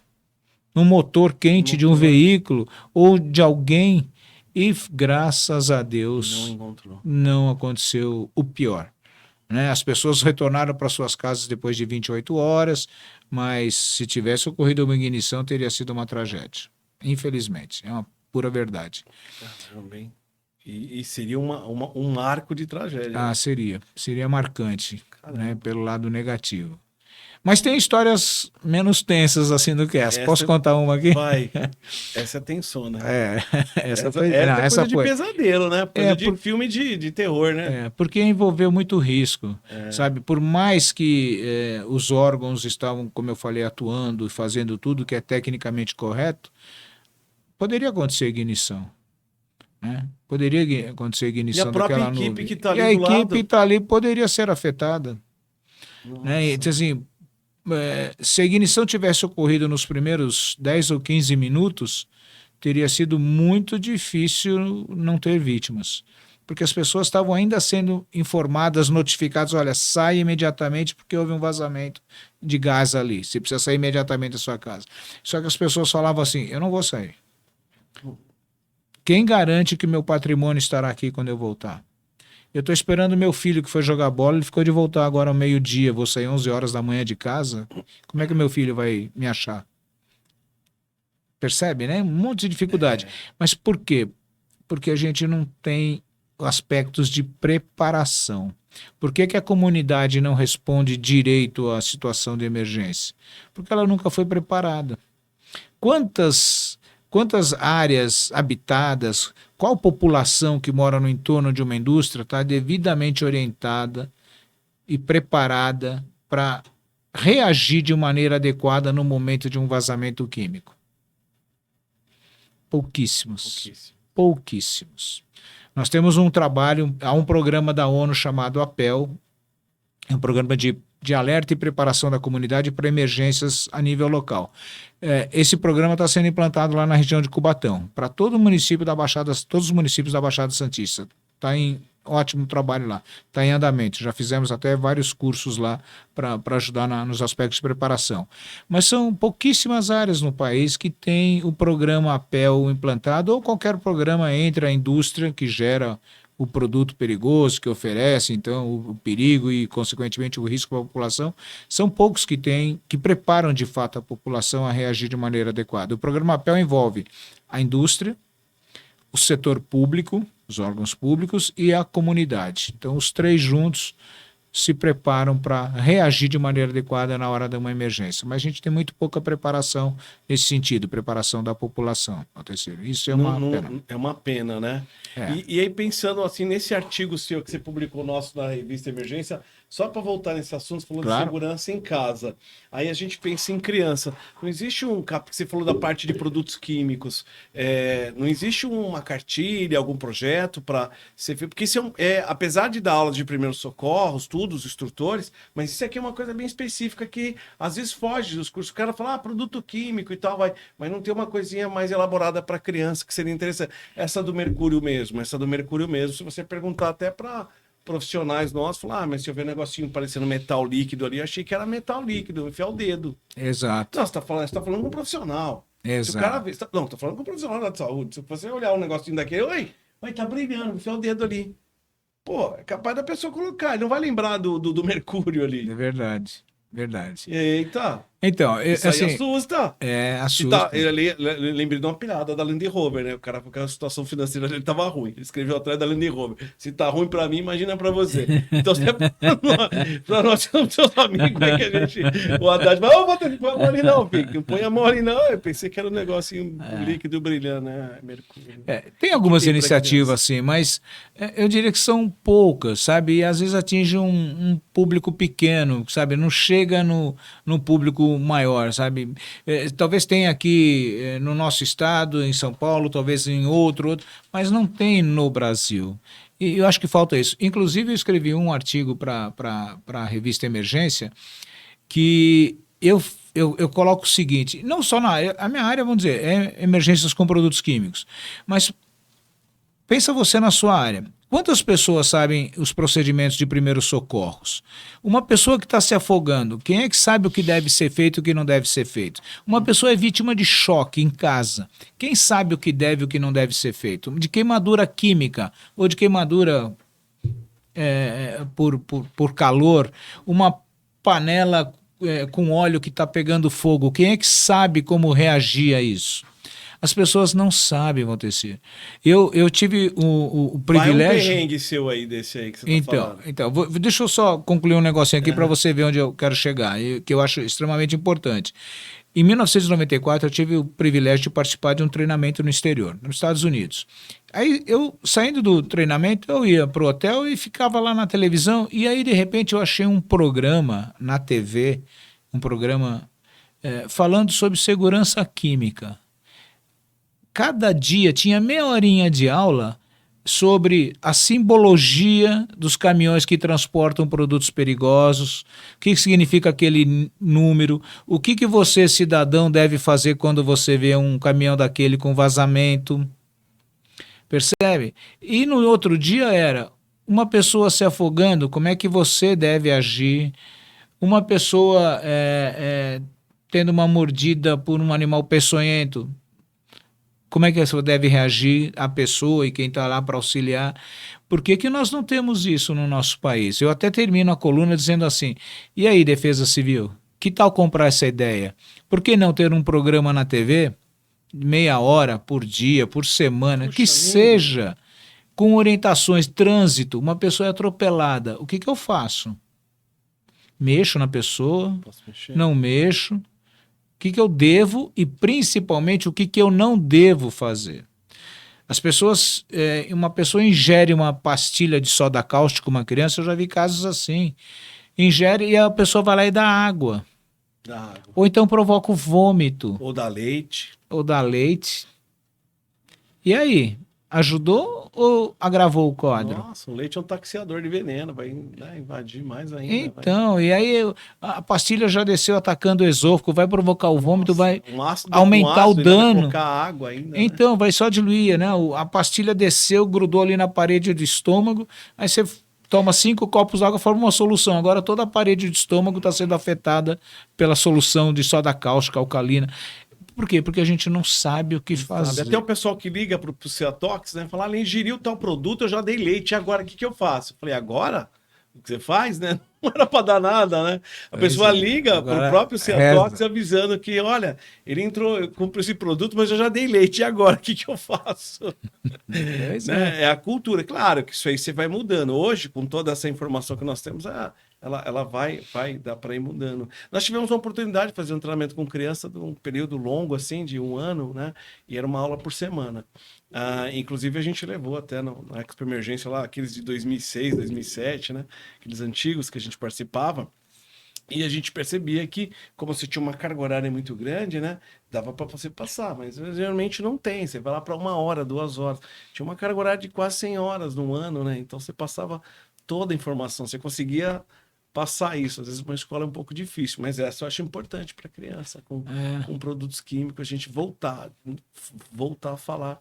Speaker 1: no motor quente de um veículo ou de alguém e graças a Deus
Speaker 2: Não encontrou.
Speaker 1: não aconteceu o pior. Né? As pessoas retornaram para suas casas depois de 28 horas, mas se tivesse ocorrido uma ignição teria sido uma tragédia. Infelizmente, é uma pura verdade.
Speaker 2: Caramba, hein? E seria um marco de tragédia.
Speaker 1: Seria marcante, né, pelo lado negativo. Mas tem histórias menos tensas assim do que essa. Posso contar uma aqui?
Speaker 2: Vai. Essa é tensona.
Speaker 1: Essa foi.
Speaker 2: Essa é
Speaker 1: Essa
Speaker 2: coisa de
Speaker 1: foi.
Speaker 2: pesadelo, né? Coisa de filme de terror, né?
Speaker 1: Porque envolveu muito risco, sabe? Por mais que os órgãos estavam, como eu falei, atuando e fazendo tudo que é tecnicamente correto, poderia acontecer ignição. Né? Poderia acontecer ignição
Speaker 2: e a própria
Speaker 1: daquela
Speaker 2: equipe
Speaker 1: nuvem.
Speaker 2: que está ali
Speaker 1: e a
Speaker 2: do
Speaker 1: equipe
Speaker 2: lado.
Speaker 1: está ali poderia ser afetada. Né? Então, assim, se a ignição tivesse ocorrido nos primeiros 10 ou 15 minutos, teria sido muito difícil não ter vítimas. Porque as pessoas estavam ainda sendo informadas, notificadas, olha, sai imediatamente porque houve um vazamento de gás ali, você precisa sair imediatamente da sua casa. Só que as pessoas falavam assim, eu não vou sair. Quem garante que meu patrimônio estará aqui quando eu voltar? Eu estou esperando meu filho que foi jogar bola, ele ficou de voltar agora ao meio-dia, vou sair 11 horas da manhã de casa, como é que meu filho vai me achar? Percebe, né? Um monte de dificuldade. Mas por quê? Porque a gente não tem aspectos de preparação. Por que a comunidade não responde direito à situação de emergência? Porque ela nunca foi preparada. Quantas áreas habitadas, qual população que mora no entorno de uma indústria está devidamente orientada e preparada para reagir de maneira adequada no momento de um vazamento químico? Pouquíssimos. Nós temos um trabalho, há um programa da ONU chamado APEL, é um programa de alerta e preparação da comunidade para emergências a nível local. Esse programa está sendo implantado lá na região de Cubatão, para todos os municípios da Baixada Santista. Está em ótimo trabalho lá, está em andamento. Já fizemos até vários cursos lá para ajudar nos aspectos de preparação. Mas são pouquíssimas áreas no país que tem o programa APEL implantado, ou qualquer programa entre a indústria que gera o produto perigoso, que oferece, então, o perigo e, consequentemente, o risco para a população. São poucos que preparam, de fato, a população a reagir de maneira adequada. O programa APEL envolve a indústria, o setor público, os órgãos públicos e a comunidade. Então, os três juntos se preparam para reagir de maneira adequada na hora de uma emergência. Mas a gente tem muito pouca preparação nesse sentido, preparação da população. Isso é uma pena.
Speaker 2: É uma pena, né? E aí, pensando assim, nesse artigo seu que você publicou nosso na revista Emergência, só para voltar nesse assunto, falando de segurança em casa. Aí a gente pensa em criança. Não existe você falou da parte de produtos químicos, não existe uma cartilha, algum projeto para ser feito? Porque isso apesar de dar aula de primeiros socorros, tudo, os instrutores, mas isso aqui é uma coisa bem específica que às vezes foge dos cursos. O cara fala, produto químico e tal, mas não tem uma coisinha mais elaborada para criança que seria interessante. Essa do mercúrio mesmo, se você perguntar até para profissionais nossos, falar, mas se eu ver um negocinho parecendo metal líquido ali, eu achei que era metal líquido, enfiar o dedo.
Speaker 1: Exato.
Speaker 2: Não, você tá falando com um profissional.
Speaker 1: Exato.
Speaker 2: Se o cara vê, não, tô falando com um profissional da saúde. Se você olhar um negocinho daquele, oi, tá brilhando, enfiar o dedo ali. Pô, é capaz da pessoa colocar, ele não vai lembrar do mercúrio ali.
Speaker 1: É verdade.
Speaker 2: Eita.
Speaker 1: Então,
Speaker 2: isso
Speaker 1: assim,
Speaker 2: aí assusta.
Speaker 1: Assusta.
Speaker 2: Lembrei de uma pilhada da Land Rover, né? O cara, porque a situação financeira dele tava ruim. Ele escreveu atrás da Land Rover. Se tá ruim pra mim, imagina pra você. Então, pra nós, seus amigos aí que a gente... O Haddad vai, não põe a mão ali não, filho. Não põe a mão ali não. Eu pensei que era um negocinho líquido brilhando, né? Mercúrio.
Speaker 1: Tem algumas iniciativas assim, mas eu diria que são poucas, sabe? E às vezes atinge um público pequeno, sabe? Não chega no público maior, sabe? Talvez tenha aqui no nosso estado, em São Paulo, talvez em outro, mas não tem no Brasil. E eu acho que falta isso. Inclusive, eu escrevi um artigo para a revista Emergência que eu coloco o seguinte, não só a minha área, vamos dizer, é emergências com produtos químicos, mas pensa você na sua área. Quantas pessoas sabem os procedimentos de primeiros socorros? Uma pessoa que está se afogando, quem é que sabe o que deve ser feito e o que não deve ser feito? Uma pessoa é vítima de choque em casa. Quem sabe o que deve e o que não deve ser feito? De queimadura química ou de queimadura por calor, uma panela com óleo que está pegando fogo. Quem é que sabe como reagir a isso? As pessoas não sabem, Valtecir. Eu tive o
Speaker 2: Vai um
Speaker 1: privilégio...
Speaker 2: perrengue seu aí, desse aí que você tá falando.
Speaker 1: Então deixa eu só concluir um negocinho aqui para você ver onde eu quero chegar, que eu acho extremamente importante. Em 1994, eu tive o privilégio de participar de um treinamento no exterior, nos Estados Unidos. Aí, eu, saindo do treinamento, eu ia para o hotel e ficava lá na televisão. E aí, de repente, eu achei um programa na TV, um programa falando sobre segurança química. Cada dia tinha meia horinha de aula sobre a simbologia dos caminhões que transportam produtos perigosos, o que significa aquele número, o que você, cidadão, deve fazer quando você vê um caminhão daquele com vazamento, percebe? E no outro dia era uma pessoa se afogando, como é que você deve agir, uma pessoa tendo uma mordida por um animal peçonhento, como é que você deve reagir a pessoa e quem está lá para auxiliar? Por que nós não temos isso no nosso país? Eu até termino a coluna dizendo assim, e aí, Defesa Civil, que tal comprar essa ideia? Por que não ter um programa na TV, meia hora por dia, por semana, que seja com orientações, trânsito, uma pessoa é atropelada, o que eu faço? Mexo na pessoa?
Speaker 2: Posso mexer?
Speaker 1: Não mexo? O que eu devo e principalmente o que eu não devo fazer. As pessoas, uma pessoa ingere uma pastilha de soda cáustica, uma criança, eu já vi casos assim, ingere e a pessoa vai lá e dá água. Ou então provoca o vômito.
Speaker 2: Ou dá leite.
Speaker 1: Ou dá leite. E aí? Ajudou ou agravou o quadro?
Speaker 2: Nossa, o leite é um taxiador de veneno, vai invadir mais ainda.
Speaker 1: Então, e aí a pastilha já desceu atacando o esôfago, vai provocar o vômito, vai aumentar o dano.
Speaker 2: Vai colocar água ainda,
Speaker 1: então, vai só diluir, né? A pastilha desceu, grudou ali na parede do estômago, aí você toma 5 copos d'água, forma uma solução. Agora toda a parede do estômago está sendo afetada pela solução de soda cáustica alcalina. Por quê? Porque a gente não sabe o que fazer.
Speaker 2: Até o pessoal que liga pro Ceatox, né? Fala, ingeriu tal produto, eu já dei leite, e agora o que eu faço? Eu falei, agora? O que você faz, né? Não era para dar nada, né? A pessoa liga pro próprio Ceatox avisando que, olha, ele entrou, comprou esse produto, mas eu já dei leite, e agora o que eu faço? Né? É a cultura. Claro que isso aí você vai mudando. Hoje, com toda essa informação que nós temos, ela vai dar para ir mudando. Nós tivemos uma oportunidade de fazer um treinamento com criança de um período longo, assim, de 1 ano, né? E era uma aula por semana. Inclusive, a gente levou até na Expo Emergência lá, aqueles de 2006, 2007, né? Aqueles antigos que a gente participava. E a gente percebia que, como você tinha uma carga horária muito grande, né? Dava para você passar, mas geralmente não tem. Você vai lá para 1 hora, 2 horas. Tinha uma carga horária de quase 100 horas no ano, né? Então, você passava toda a informação. Você conseguia passar isso. Às vezes uma escola é um pouco difícil, mas essa eu acho importante para criança, com produtos químicos, a gente voltar a falar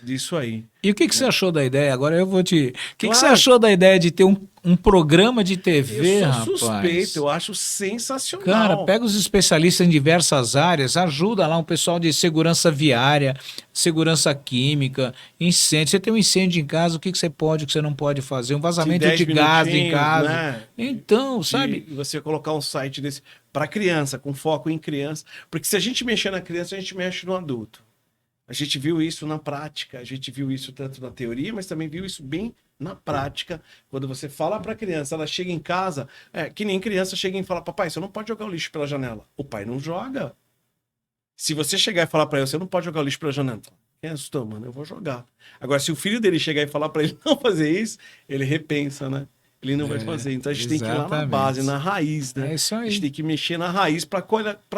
Speaker 2: disso aí.
Speaker 1: E o que você achou da ideia? Agora eu vou te... O que você achou da ideia de ter um programa de TV, rapaz?
Speaker 2: Eu sou suspeito, eu acho sensacional.
Speaker 1: Cara, pega os especialistas em diversas áreas, ajuda lá um pessoal de segurança viária, segurança química, incêndio. Você tem um incêndio em casa, o que você pode, o que você não pode fazer? Um vazamento de gás em casa.
Speaker 2: Né?
Speaker 1: Então, sabe?
Speaker 2: E você colocar um site desse para criança, com foco em criança. Porque se a gente mexer na criança, a gente mexe no adulto. A gente viu isso na prática, a gente viu isso tanto na teoria, mas também viu isso bem na prática. Quando você fala para a criança, ela chega em casa, que nem criança chega e fala, papai, você não pode jogar o lixo pela janela. O pai não joga. Se você chegar e falar para ele, você não pode jogar o lixo pela janela. Quem assustou, mano? Eu vou jogar. Agora, se o filho dele chegar e falar para ele não fazer isso, ele repensa, né? Ele não vai fazer. Então a gente tem que ir lá na base, na raiz, né?
Speaker 1: É isso aí.
Speaker 2: A gente tem que mexer na raiz para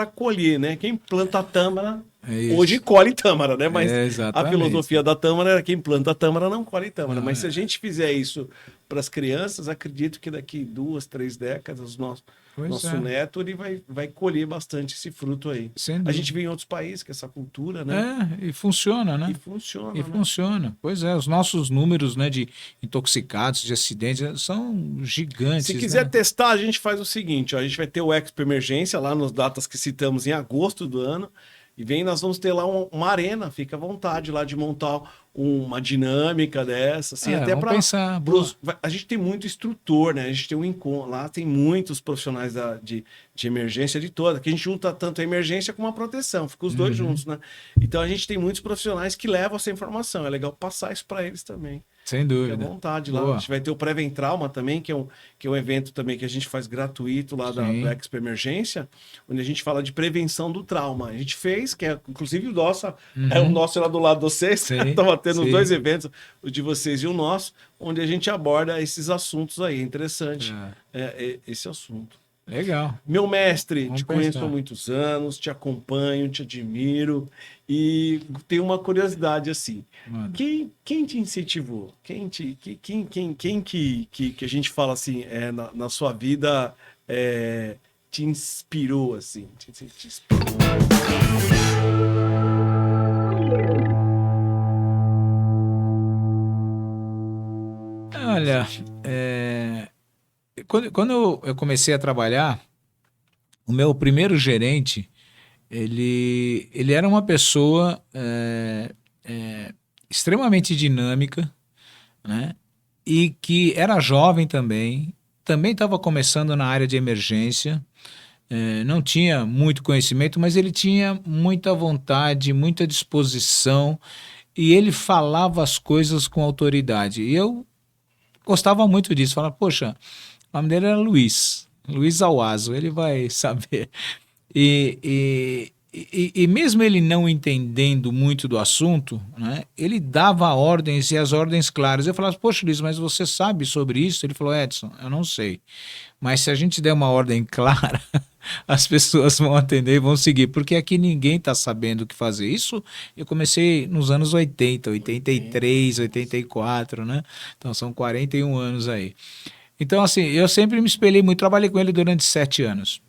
Speaker 2: colher, né? Quem planta tâmara, hoje colhe tâmara, né? Mas a filosofia da tâmara era quem planta tâmara não colhe tâmara. Mas se a gente fizer isso para as crianças, acredito que daqui 2, 3 décadas, nosso neto ele vai colher bastante esse fruto aí. A gente vê em outros países que essa cultura, né?
Speaker 1: E funciona, né?
Speaker 2: E funciona.
Speaker 1: Pois é, os nossos números, né, de intoxicados, de acidentes, são gigantes.
Speaker 2: Se quiser testar, a gente faz o seguinte, ó, a gente vai ter o Expo Emergência lá nas datas que citamos em agosto do ano. E nós vamos ter lá uma arena, fica à vontade lá de montar uma dinâmica dessa, assim, até
Speaker 1: vamos
Speaker 2: para
Speaker 1: pensar. Boa.
Speaker 2: a gente tem muito instrutor, né? A gente tem um encontro lá, tem muitos profissionais de emergência de toda, que a gente junta tanto a emergência como a proteção, fica os dois juntos, né? Então a gente tem muitos profissionais que levam essa informação, é legal passar isso para eles também.
Speaker 1: Sem
Speaker 2: Fique
Speaker 1: dúvida.
Speaker 2: à vontade lá.
Speaker 1: Boa.
Speaker 2: A gente vai ter o Prevent Trauma também, que é um evento também que a gente faz gratuito lá do Expo Emergência, onde a gente fala de prevenção do trauma. A gente fez, que é inclusive o nosso, é o nosso lá do lado de vocês. Estamos tendo os dois eventos, o de vocês e o nosso, onde a gente aborda esses assuntos aí. É interessante esse assunto.
Speaker 1: Legal.
Speaker 2: Meu mestre,
Speaker 1: Vamos
Speaker 2: te conheço
Speaker 1: pensar.
Speaker 2: há muitos anos, te acompanho, te admiro e tenho uma curiosidade assim.
Speaker 1: Manda.
Speaker 2: Quem te incentivou? Quem que a gente fala assim, na sua vida te inspirou assim? Te inspirou?
Speaker 1: Olha, quando eu comecei a trabalhar, o meu primeiro gerente, ele era uma pessoa extremamente dinâmica, né? E que era jovem também estava começando na área de emergência, não tinha muito conhecimento, mas ele tinha muita vontade, muita disposição, e ele falava as coisas com autoridade. E eu gostava muito disso, falava, poxa, o nome dele era Luiz Alwazo, ele vai saber. E mesmo ele não entendendo muito do assunto, né, ele dava ordens e as ordens claras. Eu falava, poxa, Luiz, mas você sabe sobre isso? Ele falou, Edson, eu não sei. Mas se a gente der uma ordem clara, as pessoas vão atender e vão seguir, porque aqui ninguém está sabendo o que fazer. Isso eu comecei nos anos 80, 83, 84, né? Então são 41 anos aí. Então, assim, eu sempre me espelhei muito, trabalhei com ele durante 7 anos.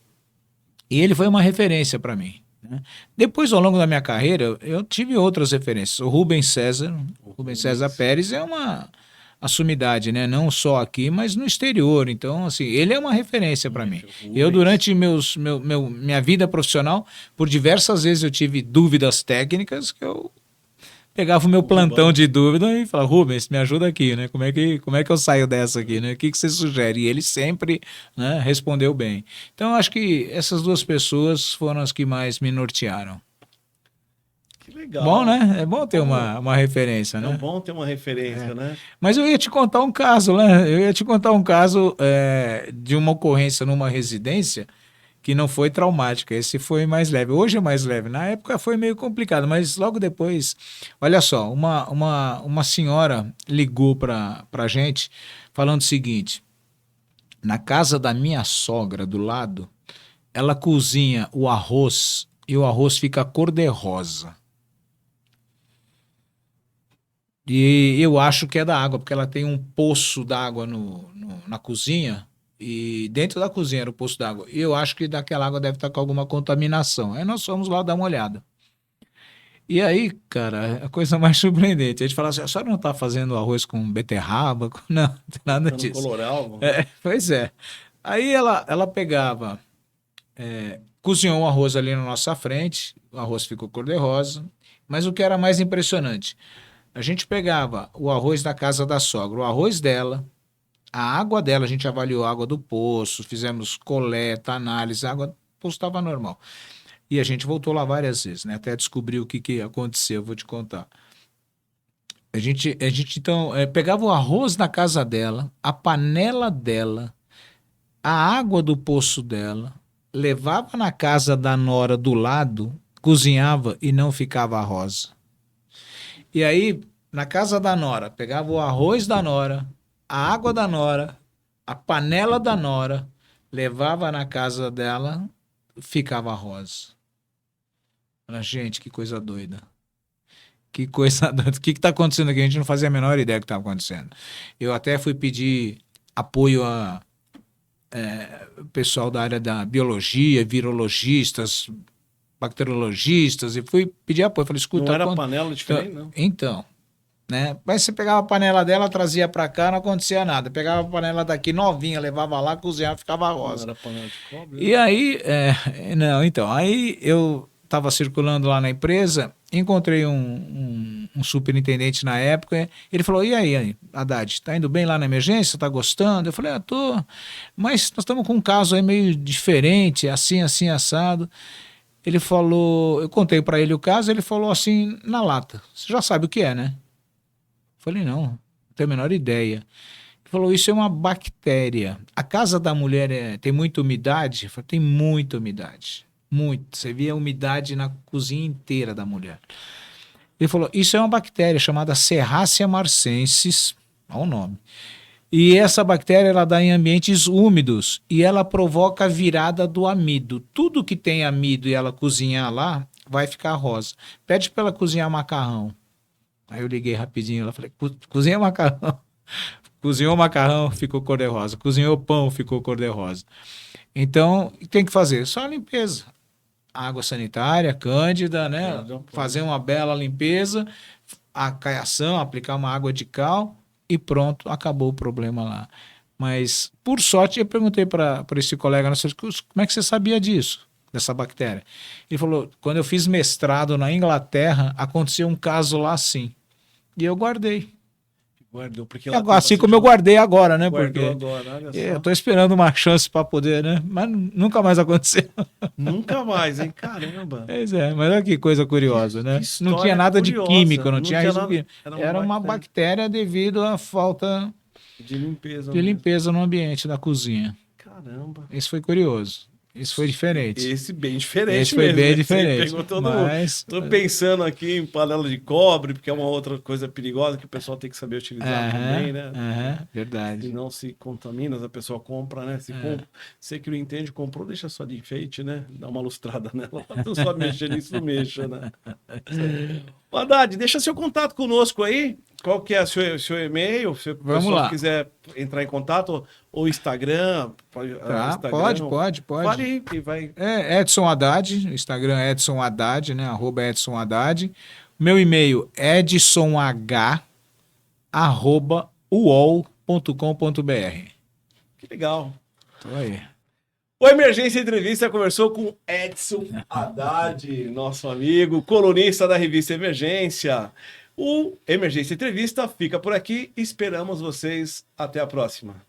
Speaker 1: E ele foi uma referência para mim, né? Depois, ao longo da minha carreira, eu tive outras referências. O Rubens César Pérez é uma sumidade, né? Não só aqui, mas no exterior. Então, assim, ele é uma referência para mim. Eu, durante minha vida profissional, por diversas vezes eu tive dúvidas técnicas que eu pegava o meu plantão de dúvida e falava, Rubens, me ajuda aqui, né? Como é que eu saio dessa aqui, né? O que você sugere? E ele sempre, né, respondeu bem. Então, eu acho que essas duas pessoas foram as que mais me nortearam.
Speaker 2: Que legal.
Speaker 1: Bom, né? É bom ter uma referência, né?
Speaker 2: É bom ter uma referência, né?
Speaker 1: Mas eu ia te contar um caso, né? Eu ia te contar um caso de uma ocorrência numa residência que não foi traumática, esse foi mais leve. Hoje é mais leve, na época foi meio complicado, mas logo depois, olha só, uma senhora ligou para a gente falando o seguinte, na casa da minha sogra do lado, ela cozinha o arroz e o arroz fica cor-de-rosa. E eu acho que é da água, porque ela tem um poço d'água na cozinha, e dentro da cozinha era o poço d'água. E eu acho que daquela água deve estar com alguma contaminação. Aí nós fomos lá dar uma olhada. E aí, cara, a coisa mais surpreendente, a gente fala assim, a senhora não está fazendo arroz com beterraba? Não, não tem nada disso.
Speaker 2: Coloral?
Speaker 1: Pois é. Aí ela pegava, cozinhou o arroz ali na nossa frente, o arroz ficou cor-de-rosa, mas o que era mais impressionante, a gente pegava o arroz da casa da sogra, o arroz dela, a água dela, a gente avaliou a água do poço, fizemos coleta, análise, a água do poço estava normal. E a gente voltou lá várias vezes, né? Até descobrir o que aconteceu, vou te contar. A gente então, pegava o arroz da casa dela, a panela dela, a água do poço dela, levava na casa da nora do lado, cozinhava e não ficava rosa. E aí, na casa da nora, pegava o arroz da nora, a água da nora, a panela da nora, levava na casa dela, ficava rosa. Falei, gente, que coisa doida. Que coisa doida. O que está acontecendo aqui? A gente não fazia a menor ideia do que estava acontecendo. Eu até fui pedir apoio a pessoal da área da biologia, virologistas, bacteriologistas, e fui pedir apoio. Falei, escuta...
Speaker 2: Não era panela diferente, não?
Speaker 1: Então... né? Mas você pegava a panela dela, trazia para cá, não acontecia nada. Pegava a panela daqui novinha, levava lá, cozinhava, ficava rosa.
Speaker 2: Não era panela de cobre?
Speaker 1: E aí, não, então, aí eu estava circulando lá na empresa, encontrei um superintendente na época, ele falou, e aí, Haddad, tá indo bem lá na emergência, tá gostando? Eu falei, tô, mas nós estamos com um caso aí meio diferente, assim, assim, assado. Ele falou, eu contei para ele o caso, ele falou assim, na lata, você já sabe o que é, né? Eu falei, não tenho a menor ideia. Ele falou, isso é uma bactéria. A casa da mulher tem muita umidade? Eu falei, tem muita umidade. Muito. Você via a umidade na cozinha inteira da mulher. Ele falou, isso é uma bactéria chamada Serratia marcensis, olha o nome. E essa bactéria ela dá em ambientes úmidos e ela provoca a virada do amido. Tudo que tem amido e ela cozinhar lá, vai ficar rosa. Pede para ela cozinhar macarrão. Aí eu liguei rapidinho, ela falei, cozinha macarrão. Cozinhou macarrão, ficou cor-de-rosa. Cozinhou pão, ficou cor-de-rosa. Então, tem que fazer só a limpeza. Água sanitária, cândida, né? Fazer uma bela limpeza, a caiação, aplicar uma água de cal e pronto, acabou o problema lá. Mas, por sorte, eu perguntei para esse colega, como é que você sabia disso, dessa bactéria? Ele falou, quando eu fiz mestrado na Inglaterra, aconteceu um caso lá assim. E eu guardei.
Speaker 2: Guardou, porque
Speaker 1: Assim como eu guardei agora, né?
Speaker 2: Guardou
Speaker 1: porque
Speaker 2: agora, olha só.
Speaker 1: eu tô esperando uma chance para poder, né? Mas nunca mais aconteceu.
Speaker 2: Nunca mais, hein? Caramba.
Speaker 1: Pois é, mas olha que coisa curiosa, né? Não tinha nada
Speaker 2: curiosa.
Speaker 1: de químico, não tinha
Speaker 2: nada,
Speaker 1: risco. Era uma bactéria devido à falta
Speaker 2: de limpeza.
Speaker 1: de limpeza no ambiente da cozinha.
Speaker 2: Caramba.
Speaker 1: Isso foi curioso. Isso foi diferente.
Speaker 2: Esse bem diferente
Speaker 1: Esse foi
Speaker 2: mesmo.
Speaker 1: bem diferente.
Speaker 2: Pegou todo
Speaker 1: mas...
Speaker 2: mundo. Tô pensando aqui em panela de cobre, porque é uma outra coisa perigosa que o pessoal tem que saber utilizar também, né?
Speaker 1: Verdade.
Speaker 2: Se não se contamina, a pessoa compra, né? Você que não entende, comprou, deixa só de enfeite, né? Dá uma lustrada nela. Não só mexer nisso, não mexa, né? Haddad, deixa seu contato conosco aí. Qual que é o seu e-mail? Se o pessoal quiser entrar em contato, ou Instagram.
Speaker 1: Pode.
Speaker 2: Fale aí, que vai.
Speaker 1: Edson Haddad, Instagram Edson Haddad, né? @Edson Haddad. Meu e-mail edsonh@uol.com.br.
Speaker 2: Que legal.
Speaker 1: Tô aí.
Speaker 2: O Emergência Entrevista conversou com Edson Haddad, nosso amigo, colunista da revista Emergência. O Emergência Entrevista fica por aqui. Esperamos vocês. Até a próxima.